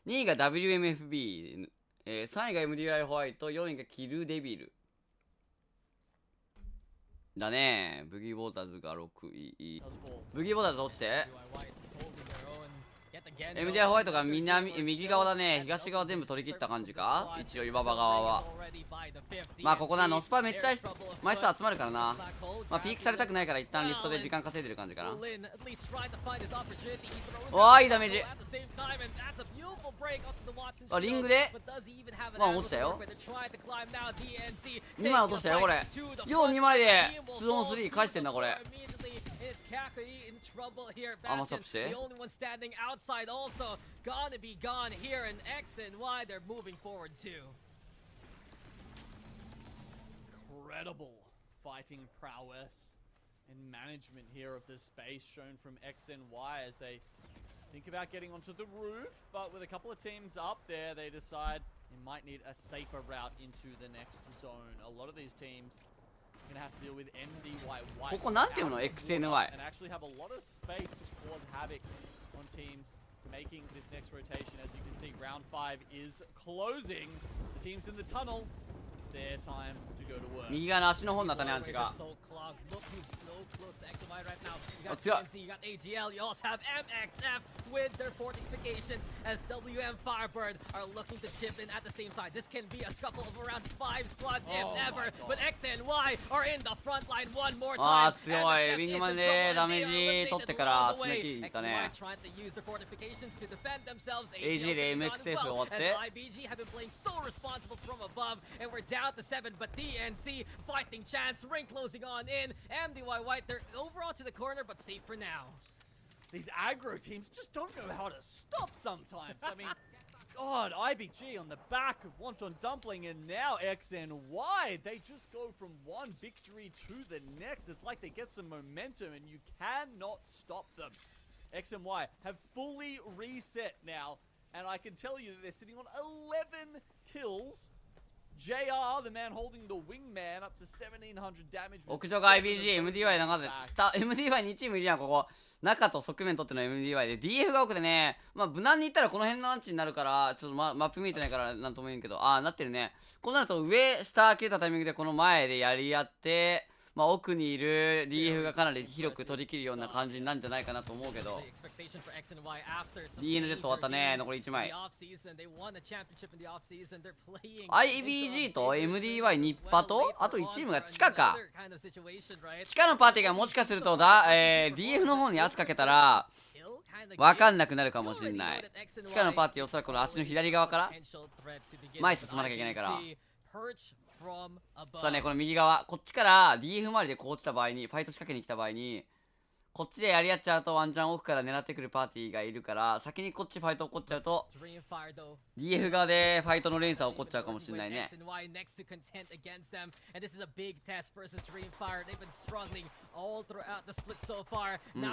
2位が WMFB、3位が MDY ホワイト、4位がキルデビル。だねブギーボーダーズが6位。ブギーボーダーズ落ちて。MDI ホワイトが右側だね。東側全部取り切った感じか一応岩場側は。まあここな、ノスパめっちゃ枚数集まるからな。まあピークされたくないから一旦リフトで時間稼いでる感じかな。わあいいダメージ。あリングでまあ落ちたよ。2枚落としたよこれ。よう2枚で 2on3 返してんだこれ。アマスアップして。Incredible fighting prowess and management here of the space shown from XNY as they think about getting onto the roof, but with a couple of teams up there, they decide they might need a safer route into the next zone. A lot of these teams are going to have to deal with MDY White. ここなんていうの XNY And actually have a lot of space to cause havoc on teams making this next rotation. As you can see, round 5 is closing. The teams in the tunnel, it's their time to go to work. 右側の足の方になったねアンチが。 You got TNC, you got AGL, you also have MXF with their fortifications as WM Firebird are looking to chip in at the same side. This can be a scuffle of around 5 squads if ever, but X and Y are in the front line one more time. あー強い。ウィングマンでダメージ取ってから詰め切りに行ったね。 trying to use their fortifications to defend themselves. AG で MXF 終わって IBG have been playing so responsible from above, and we're down to 7, but DNC fighting chance, ring closing on in. MDY White, they're overall to the corner, but safe for now. These aggro teams just don't know how to stop sometimes. I mean, God, IBG on the back of Wonton Dumpling and now X and Y. They just go from one victory to the next. It's like they get some momentum and you cannot stop them. X and Y have fully reset now, and I can tell you that they're sitting on 11 kills. JR, the man holding the wingman, up to 1700 damage. 屋上が IBG、MDY なんかで下 MDY2 チームいるやんここ。中と側面取っての MDY で DF が多くてね、まあ無難にいったらこの辺のアンチになるから、ちょっとマップ見えてないからなんとも言うんけど、ああなってるね。こうなると上下切れたタイミングでこの前でやり合って、まあ奥にいる DF がかなり広く取り切るような感じなんじゃないかなと思うけど。DNZ 終わったね、残り1枚。IBG と MDY ニッパとあと1チームが地下か。地下のパーティーがもしかするとDF の方に圧かけたら分かんなくなるかもしれない。地下のパーティーおそらくこの足の左側から前進まなきゃいけないから。さあね、この右側こっちから DF 周りでこう来た場合にファイト仕掛けに来た場合にこっちでやり合っちゃうとワンチャン奥から狙ってくるパーティーがいるから先にこっちファイト起こっちゃうと DF 側でファイトの連鎖起こっちゃうかもしれないね。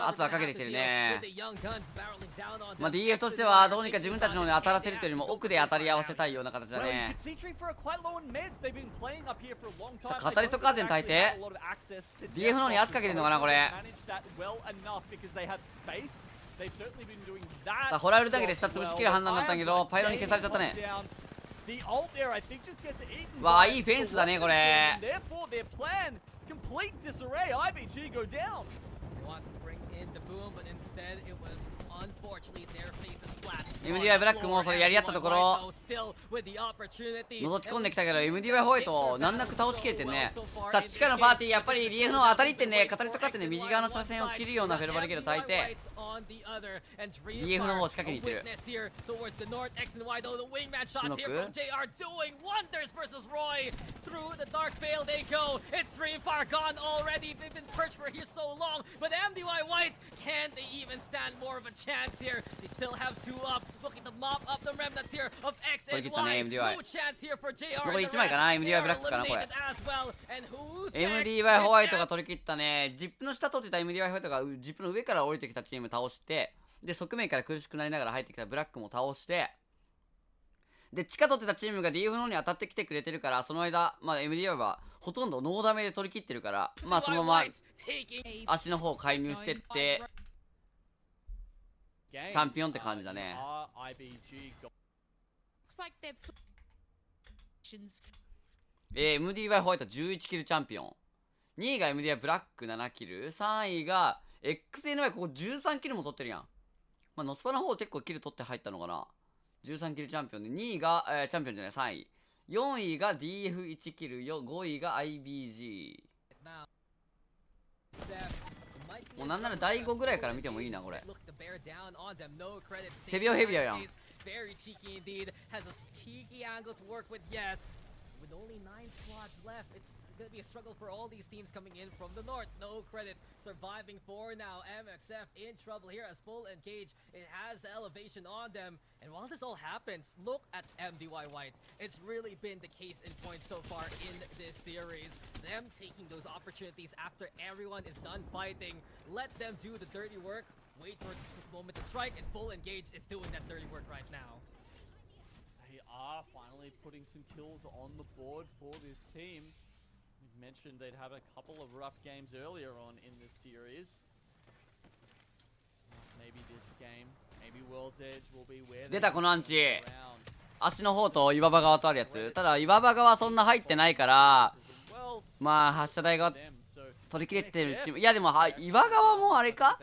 圧はかけてきてるね。まあ DF としてはどうにか自分たちの方に当たらせるというよりも奥で当たり合わせたいような形だね。さあカタリストカーテン焚いて DF の方に圧かけてるのかなこれ。さあホラールだけで下潰しきる判断だったんだけどパイロンに消されちゃったね。わあいいフェンスだねこれ。MDY ブラックもそれやり合ったところ覗き込んできたけど MDY ホワイト難なく倒しきれてんね。さあ地下のパーティーやっぱり DF の当たりってねカタリストかってね右側の車線を切るようなフェルバリケード焚いて DF の方を仕掛けにいってる。Looking to mop up the remnants here of X 取り and 切ったね Y. MDY No chance here for JR. 残り1枚かな MDY ブラックかなこれ。 as well. And who's MDY ホワイトが取り切ったね。ジップの下取ってた MDY ホワイトがジップの上から降りてきたチーム倒してで側面から苦しくなりながら入ってきたブラックも倒してで地下取ってたチームが DF の方に当たってきてくれてるからその間、まあ、MDY はほとんどノーダメで取り切ってるからまあそのまま足の方を介入してってチャンピオンって感じだね。MDY ホワイト11キルチャンピオン2位が MDY ブラック7キル3位が XNY ここ13キルも取ってるやん。まあノスパの方結構キル取って入ったのかな。13キルチャンピオンで2位が、チャンピオンじゃない3位4位が DF1 キル5位が IBG もうなんなら第5ぐらいから見てもいいなこれ。セビオヘビアやん。Very cheeky indeed. Has a cheeky angle to work with. Yes. With only 9 squads left, it's going to be a struggle for all these teams coming in from the north. No credit. Surviving for now. MXF in trouble here as full engage. It has the elevation on them. And while this all happens, look at MDY White. It's really been the case in point so far in this series. Them taking those opportunities after everyone is done fighting. Let them do the dirty work. wait for this moment to strike, and full engage is doing that dirty work right now. They are finally putting some kills on the board for this team. We've mentioned they'd have a couple of rough games earlier on in this series. Maybe this game, maybe World's Edge will be where 出たこのアンチ around. 足の方と岩場側とあるやつ。ただ岩場側そんな入ってないから、まあ発射台側取り切れてるチーム。いやでも岩側もあれか、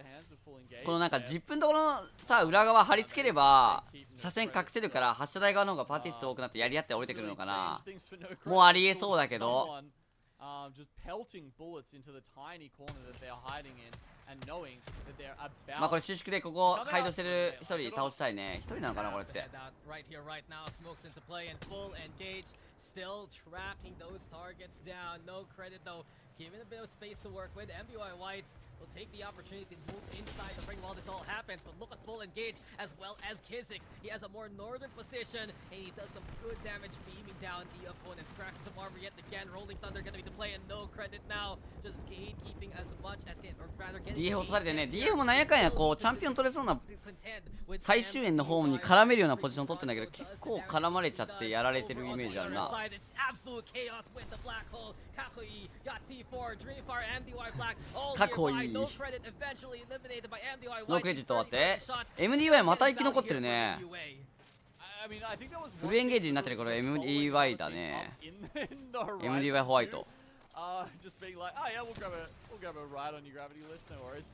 このなんか10分ところのさ裏側張り付ければ車線隠せるから、発射台側の方がパーティスト多くなってやり合って降りてくるのかな。もうありえそうだけど。まあこれ収縮でここハイドしてる1人倒したいね。1人なのかなこれって。Given a bit of space to work with, MBY Whites will take the opportunity to move inside the ring while this all happens. But look at full engage as well as Kizix. He has a more northern position and he does some good damage beaming down the opponents. Cracks some armor yet again. Rolling Thunder gonna be the play and no credit now. Just gatekeeping as much as or rather getting DF 落とされてね。DF もなんやかんやこうチャンピオン取れそうな最終円の方に絡めるようなポジション取ってんだけど、結構絡まれちゃってやられてるイメージあるな。かっこいい。ノークレジット終わって MDY また生き残ってるね。フルエンゲージになってるこれ MDY だね。MDY ホワイト。Just being like, oh yeah, we'll grab a ride on your gravity lift, no worries.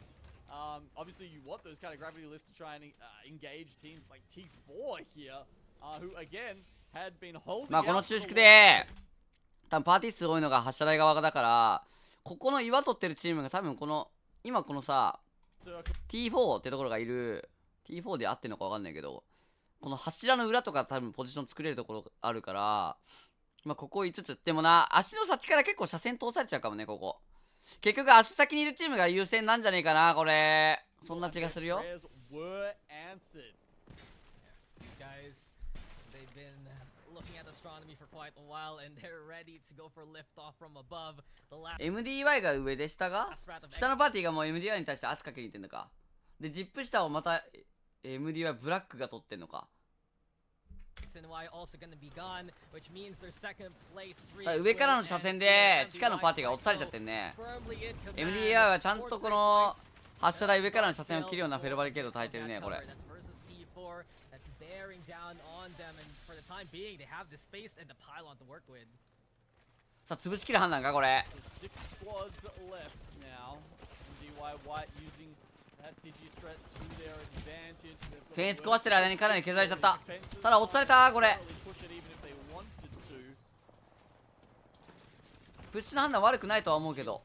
Obviously you want those kind of gravity lifts to try and engage teams like T4 here, who again had been holding. まあこの収縮で多分パーティー数多いのが発射台側だから、ここの岩取ってるチームが多分この今このさ T4 ってところがいる T4 で合ってるのか分かんないけど、この柱の裏とか多分ポジション作れるところあるから、まあここ5つ。でもな、足の先から結構車線通されちゃうかもね。ここ結局足先にいるチームが優先なんじゃねえかな。これそんな気がするよ。MDY が上で下が下のパーティーがもう MDY に対して圧かけにいってんのか。でジップ下をまた MDY ブラックが取ってんのか。上からの車線で地下のパーティーが落とされちゃってんね。 MDY はちゃんとこの発射台上からの車線を切るようなフェルバリケードを焚いてるね。これさあ潰しきる判断かこれ。フェンス壊してる間にかなり削られちゃった。ただ落とされた。これプッシュの判断悪くないとは思うけど、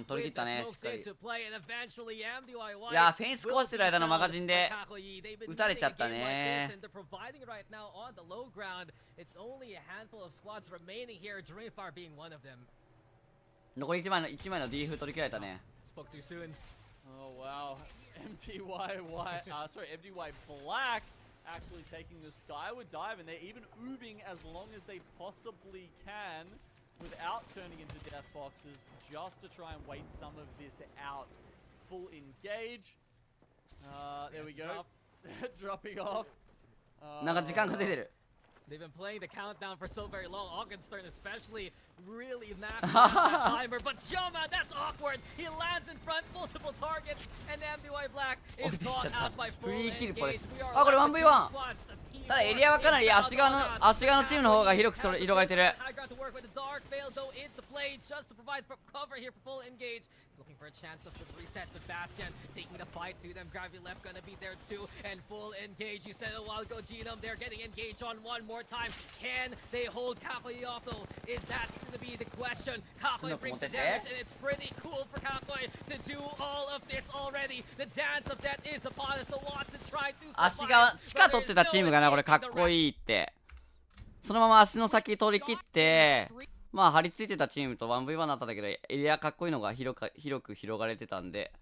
取り切ったねしっかり。いやフェンス壊してる間のマガジンで撃たれちゃったね。残り1枚の DF 取り切られたね。MDY Black actually taking the skyward dive, and they're even oobing as long as they possibly can without turning into death boxes, just to try and wait some of this out. Full engage. There we go. Dropping off. なんか時間が出てる。They've been playing the countdown for so very long. Augenstern especially really maxing out that timer. But Shoma, that's awkward. He lands in front, multiple targets, and MBY Black is caught out by full engage. あ、これ 1v1。ただエリアはかなり足側のチームの方が広がれてる。Looking for a chance to reset the Bastion, taking the fight to them. Gravity left gonna be there too, and full engage. You said a while ago, Genome, they're getting engaged on one more time. Can they hold Kakoi off though? Is that gonna be the question? Kakoi brings the damage, and it's pretty cool for Kakoi to do all of this already. The dance of death is upon us. The Watson tried to survive. 足側地下取ってたチームがなこれかっこいいって。そのまま足の先取り切って。まあ張り付いてたチームと 1v1 になったんだけど、エリアかっこいいのが広く広がれてたんで、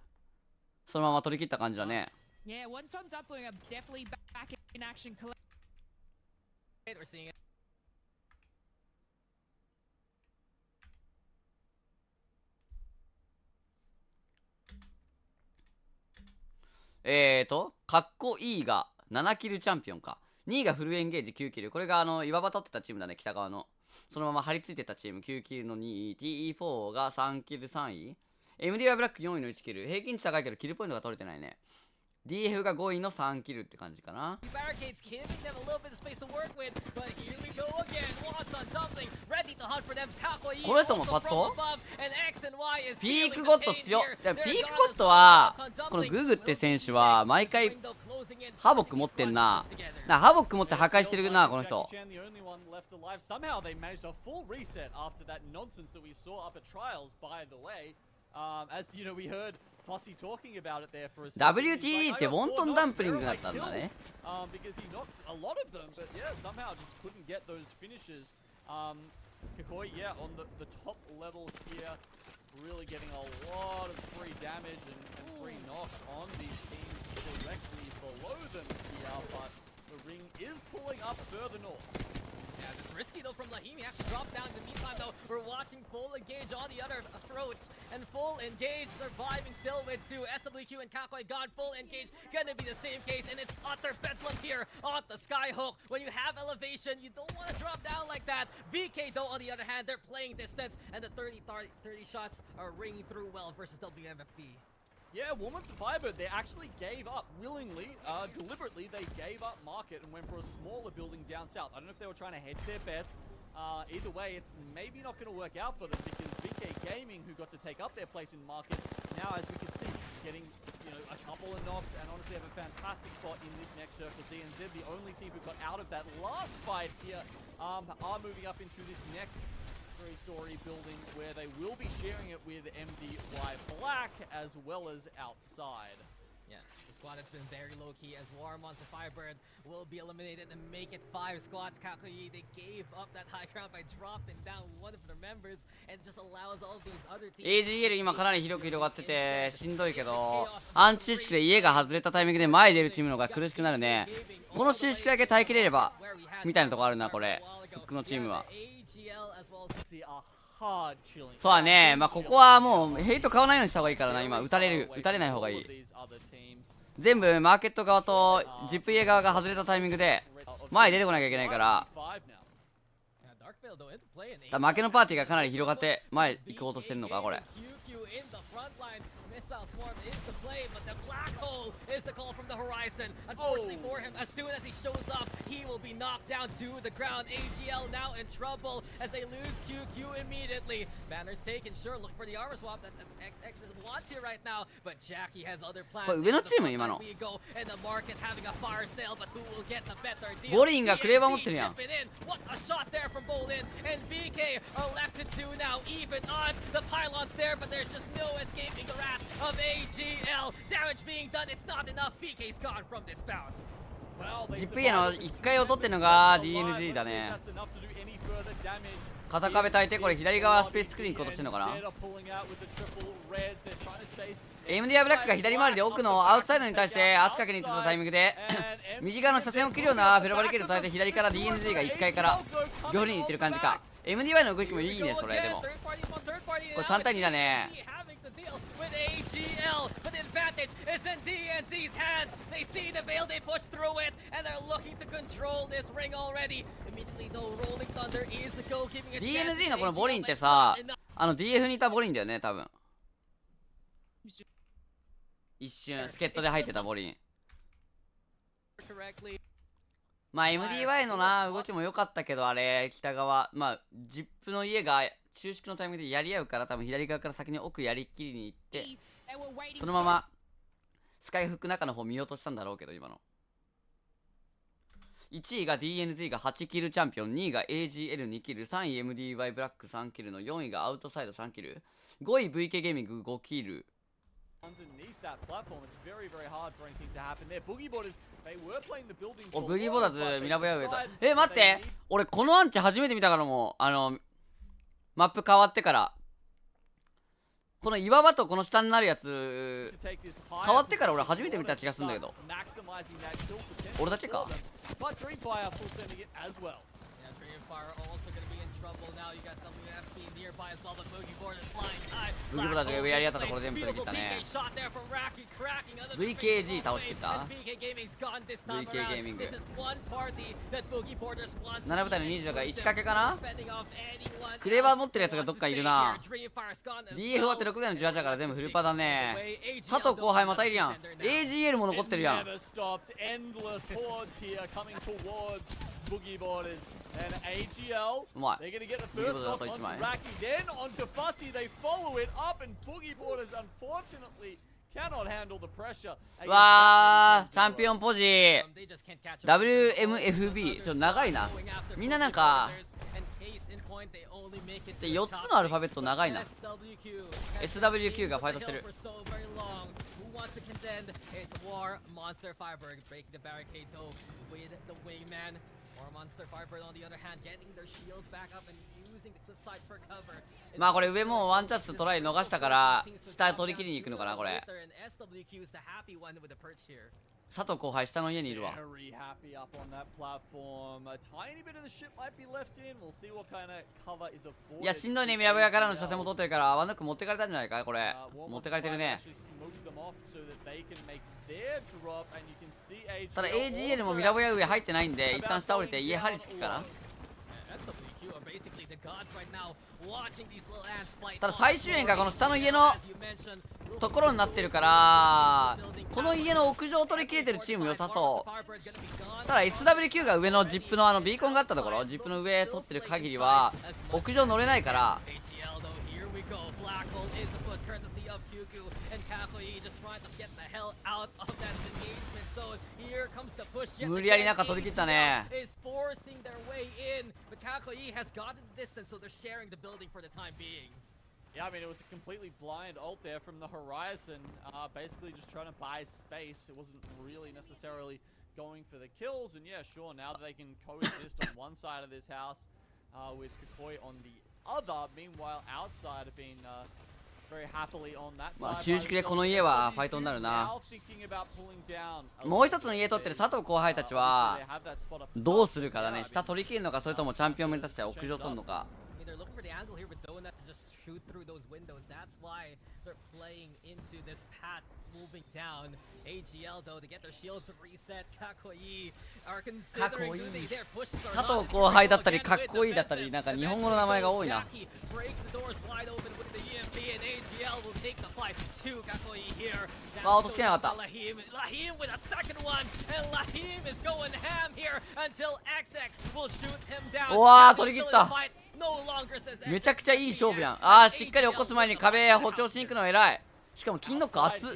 そのまま取り切った感じだね。Yeah, one time doubling up, definitely back in action. かっこいいが7キルチャンピオンか。2位がフルエンゲージ9キル。これが岩場取ってたチームだね、北側の。そのまま張り付いてたチーム9キルの2位。TE4 が3キル3位。MDY ブラック4位の1キル。平均値高いけどキルポイントが取れてないね。DF が5位の3キルって感じかな。これともパッとピークゴッド強っ。ピークゴッドはこのググって選手は毎回ハボック持ってんな。ハボック持って破壊してるなこの人。WTE ってウォントンダンプリングだったんだね。Kakoi, yeah, on the top level here, really getting a lot of free damage and free knocks on these teams directly below them here, but the ring is pulling up further north. Yeah, this is risky though from Lahim. He actually drops down. In the meantime though, we're watching full engage on the other approach. And full engage surviving still with two. SWQ and Kakoi gone. Full engage gonna be the same case. And it's utter bedlam here on the Skyhook. When you have elevation, you don't want to drop down like that. VK though, on the other hand, they're playing distance. And the 30 shots are ringing through well versus WMFB. Yeah, Woman's Firebird, they actually gave up willingly, deliberately, they gave up market and went for a smaller building down south. I don't know if they were trying to hedge their bets. Either way, it's maybe not going to work out for them because VK Gaming, who got to take up their place in market, now as we can see, getting a couple of knocks and honestly have a fantastic spot in this next circle. DNZ, the only team who got out of that last fight here, are moving up into this next three-story building where they will be sharing it with MDY Black as well as outside. Yeah, the squad has been very low-key as War Monster Firebird will be eliminated and make it 5 squads. Kakoi, they gave up that high ground by dropping down one of their members and just allows all these other teams. AGL 今かなり広く広がっててしんどいけど、アンチ意識で家が外れたタイミングで前に出るチームの方が苦しくなるね。この収縮だけ耐えきれればみたいなとこあるなこれ。僕のチームは。そうだね、まあここはもうヘイト買わないようにした方がいいからな。今打たれない方がいい。全部マーケット側とジップイエ側が外れたタイミングで前に出てこなきゃいけないから、負けのパーティーがかなり広がって前行こうとしてるのかこれ。Missile swarm is the play, but the black hole is the call from the horizon. Unfortunately for him, as soon as he shows up, he will be knocked down to the ground. AGL now in trouble as they lose QQ immediately. Banner's taken, sure, look for the armor swap. That's XX wants here right now, but Jackie has other plans. これ上のチーム今の。 And the market having a fire sale, but who will get the better deal? ボリンがクレーバー持ってるやん。 What a shot there from Bolin, and VK are left to 2 now. Even odds, the pylon's there, but there's just no escaping the wrath of AGL. Damage being done, it's not enough. VK's gone from this bounce. ジップイエの1回を取ってるのが DNZ だね。片壁焚いてこれ左側スペース作りに行こうとしてるのかな。MDI ブラックが左回りで奥のアウトサイドに対して圧かけに行ってたタイミングで右側の車線を切るようなフェロバリケードを焚いて左から DNZ が1階から両振りに行ってる感じか。 MDY の動きもいいねそれ。でもこれ3対2だね。With AGL, but the advantage is in DNZ's hands. They see the veil, they push through it, and they're looking to control this ring already. Immediately though, Rolling Thunder is the go, keeping a chance. DNZ のこのボリンってさ、DF にいたボリンだよね多分。一瞬助っ人で入ってたボリン。まあ MDY のな動きも良かったけど、あれ北側まあジップの家が収縮のタイミングでやり合うから多分左側から先に奥やりっきりに行ってそのままスカイフック中の方見落としたんだろうけど、今の1位が DNZ が8キルチャンピオン、2位が AGL2 キル、3位 MDY ブラック3キルの4位がアウトサイド3キル、5位 VK ゲーミング5キル。おブギーボーダーズミラボヤ上だ。待って、俺このアンチ初めて見たから。もうマップ変わってからこの岩場とこの下になるやつ変わってから俺初めて見た気がするんだけど、俺だけか。ブギボターズが上やり合ったところ全部取り切ったね。 VKG 倒しきった。 VK ゲーミング7部隊の20だから1掛けかな。クレーバー持ってるやつがどっかいるな。 DF 終わって6部隊の18だから全部フルパだね。佐藤後輩またいるやん。 AGL も残ってるやん。うまい。ブギボターズあと1枚。うわー、チャンピオンポジ WMFB ちょっと長いな。みんななんか4つのアルファベット長いな。 SWQ がファイトしてる。まあこれ上もうワンチャンストライ逃したから下取り切りに行くのかなこれ。佐藤後輩下の家にいるわ。いやしんどいね。ミラブヤからの車線も取ってるからワンノック持ってかれたんじゃないかこれ。持ってかれてるね。ただ AGL もミラボヤ上入ってないんで一旦下降りて家張り付きかな。ただ最終円がこの下の家のところになってるからこの家の屋上取り切れてるチーム良さそう。ただ SWQ が上のジップのビーコンがあったところジップの上取ってる限りは屋上乗れないから無理やり中取り切ったね。Yeah, I mean, it was a completely blind ult there from the horizon, basically just trying to buy space. It wasn't really necessarily going for the kills, and yeah, sure, now that they can coexist on one side of this house with Kakoi on the other, meanwhile, outside have been very happily on that side. まあ収縮でこの家はファイトになるな。もう一つの家取ってる佐藤後輩たちはどうするかだね。下取り切るのかそれともチャンピオン目指して屋上取るのか。Shoot through those windows. That's why they're playing into this path moving down. AGL though to get their shields reset. Kakoi are considering who they dare push. 佐藤後輩だったりかっこいいだったりなんか日本語の名前が多いな。あ、落としきれなかった。うわー取り切った。めちゃくちゃいい勝負やん。あーしっかり起こす前に壁補強しに行くの偉い。しかも金ノック熱っ。A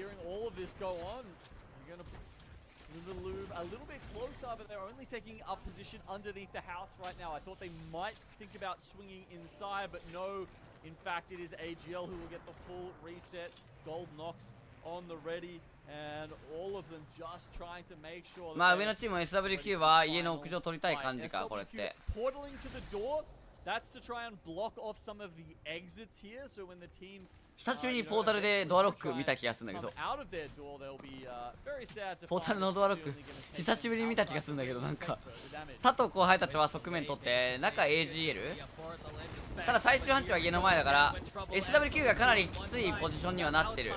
little bit closer, but they're only taking up position underneath the house right now. I thought they might think about swinging inside, but no. In fact, it is AGL who will get the full reset. Gold knocks on the ready, and all of them just trying to make sure. まあ上のチームの SWQ は家の屋上取りたい感じかこれって。Portaling to the door. That's to try and block off some of the exits here. So when the teams 久しぶりにポータルでドアロック見た気がするんだけど。ポータルのドアロック久しぶりに見た気がするんだけどなんか佐藤後輩たちは側面取って中 AGL。ただ最終範地は家の前だから SWQ がかなりきついポジションにはなってる。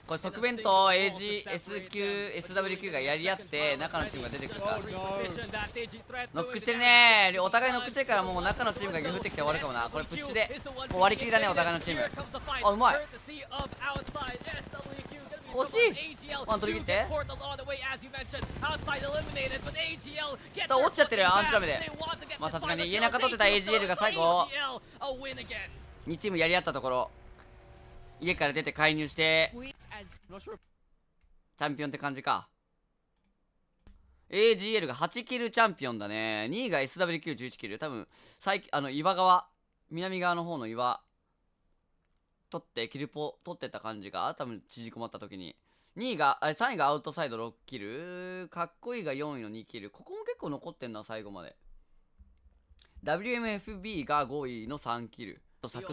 これ側面と SWQ がやり合って中のチームが出てくるか。ノックしてるね。お互いノックしてるからもう中のチームが降ってきて終わるかもな。これプッシュでもう割り切りだねお互いのチーム。あうまい。惜しい。ワン取り切って落ちちゃってるよアンチダメで。まあさすがに家中取ってた AGL が最後2チームやり合ったところ家から出て介入してチャンピオンって感じか。 AGL が8キルチャンピオンだね。2位が SWQ11 キル。多分岩側南側の方の岩取ってキルポ取ってた感じが多分縮こまった時に3位がアウトサイド6キル。かっこいいが4位の2キル。ここも結構残ってんな最後まで。 WMFB が5位の3キル。サク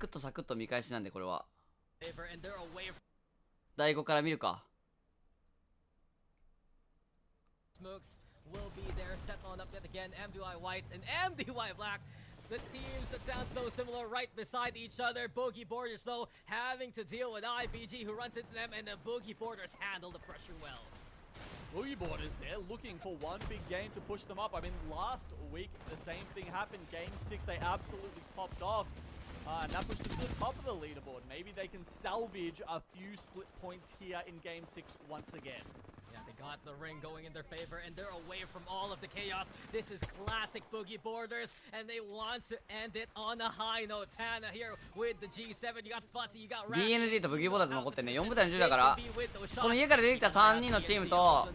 ッと見返しなんでこれは第5から見るか。will be there. Settling up yet again. MDY Whites and MDY Black. The teams that sound so similar right beside each other. Boogie Borders, though, having to deal with IBG, who runs into them, and the Boogie Borders handle the pressure well. Boogie Borders, they're looking for one big game to push them up. I mean, last week, the same thing happened. Game 6, they absolutely popped off. And that pushed them to the top of the leaderboard. Maybe they can salvage a few split points here in Game 6 once again. Yeah, they got the ring going in their favor, and they're away from all of the chaos. This is classic Boogie Borders, and they want to end it on a high note. Pana here with the G7. You got Fuzzy, you got Rat. DNZ とブギーボーダーズ残ってんね。4部隊の10だから、この家から出てきた3人のチームと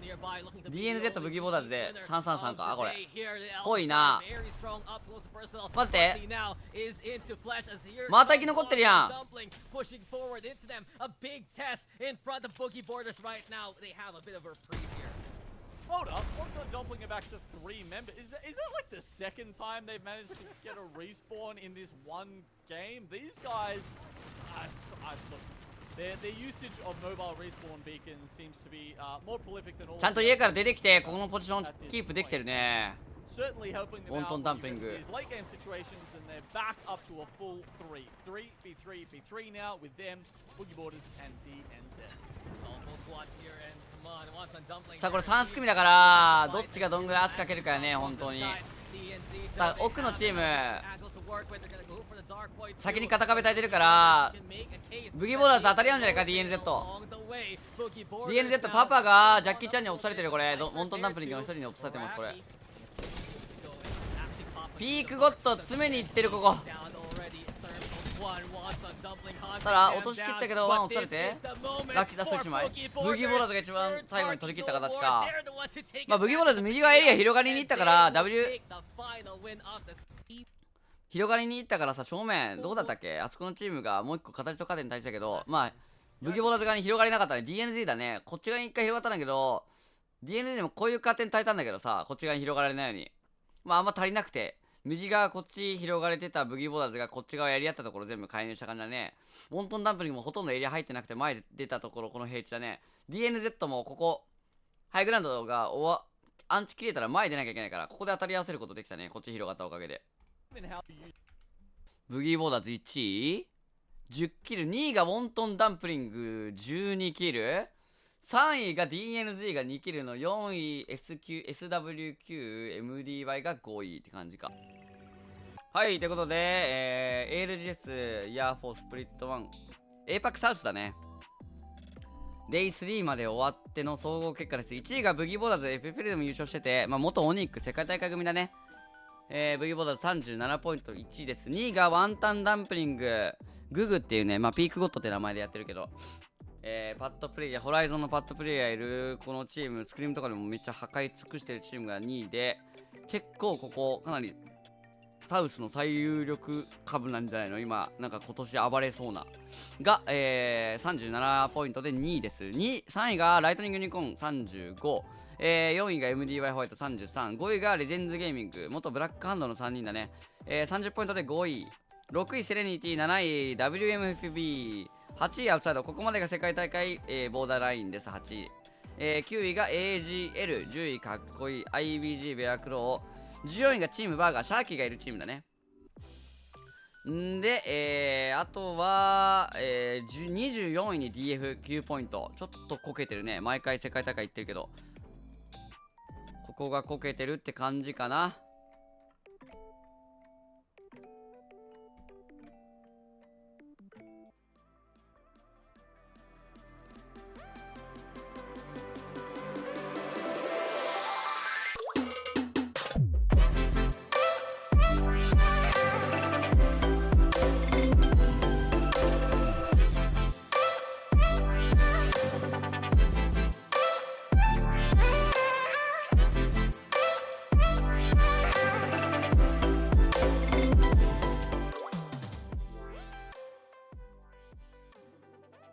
DNZ とブギーボーダーズで333か。これ濃いな。待って、また生き残ってるやん。Pushing forward into them, a big test in front of Boogie Borders right now. They have a bit of a reprieve here. Hold up, Monster Dumpling are back to 3 members. Is that like the second time they've managed to get a respawn in this one game? These guys, look, their usage of mobile respawn beacons seems to be more prolific than all. ちゃんと家から出てきてここのポジションキープできてるね。Certainly helping them Wonton out dumping. with these late game situations, and they're back up to a full 3. 3v3 now with them, Boogie Borders and DNZ. Almost squats here, and come on, Monster Dumpling. さあこれ3組だからどっちがどんぐらい圧かけるかやね。本当にさあ奥のチーム先に肩壁耐えてるからブギーボーダーズ当たりあるんじゃないか。 DNZ パパがジャッキーちゃんに落とされてる。これモントンダンプリングの一人に落とされてます。これピークゴッド詰めに行ってる。ここただ落としきったけどワン落とされてラッキーダス1枚。ブギーボーダーズが一番最後に取り切った形か。まあブギーボーダーズ右側エリア広がりに行ったから 広がりに行ったからさ、正面どうだったっけ。あそこのチームがもう一個形と加点に対してたけど、まあブギーボーダーズ側に広がりなかったね。 DNZ だね。こっち側に一回広がったんだけど DNZ でもこういう加点耐えたんだけどさ、こっち側に広がられないようにまああんま足りなくて、右側こっち広がれてたブギーボーダーズがこっち側やり合ったところ全部介入した感じだね。モントンダンプリングもほとんどエリア入ってなくて前で出たところこの平地だね。 DNZ もここハイグラウンドがアンチ切れたら前出なきゃいけないからここで当たり合わせることできたね。こっち広がったおかげで。ブギーボーダーズ1位10キル、2位がモントンダンプリング12キル、3位が DNZ が2キルの4位 SWQMDY が5位って感じか。はい、ということで、ALGS イヤーフォースプリット1 APAC サウスだね。Day3 まで終わっての総合結果です。1位がブギーボーダーズ FFL でも優勝してて、まあ、元オニック世界大会組だね。ブギーボーダーズ37ポイント1位です。2位がワンタンダンプリングググっていうね、まあ、ピークゴッドって名前でやってるけど、パッドプレイヤー、ホライゾンのパッドプレイヤーいるこのチーム、スクリームとかでもめっちゃ破壊尽くしてるチームが2位で、結構ここかなりサウスの最有力株なんじゃないの今、なんか今年暴れそうなが、37ポイントで2位です。3位がライトニングユニコーン35、4位が MDY ホワイト33、5位がレジェンズゲーミング元ブラックハンドの3人だね、30ポイントで5位、6位セレニティ、7位 WMFB、8位アウトサイド、ここまでが世界大会、ボーダーラインです。8位、9位が AGL、10位かっこいい IBG ベアクロー、14位がチームバーガー、シャーキーがいるチームだね。んで、あとは、24位に DF9 ポイント、ちょっとこけてるね。毎回世界大会行ってるけどここがこけてるって感じかな。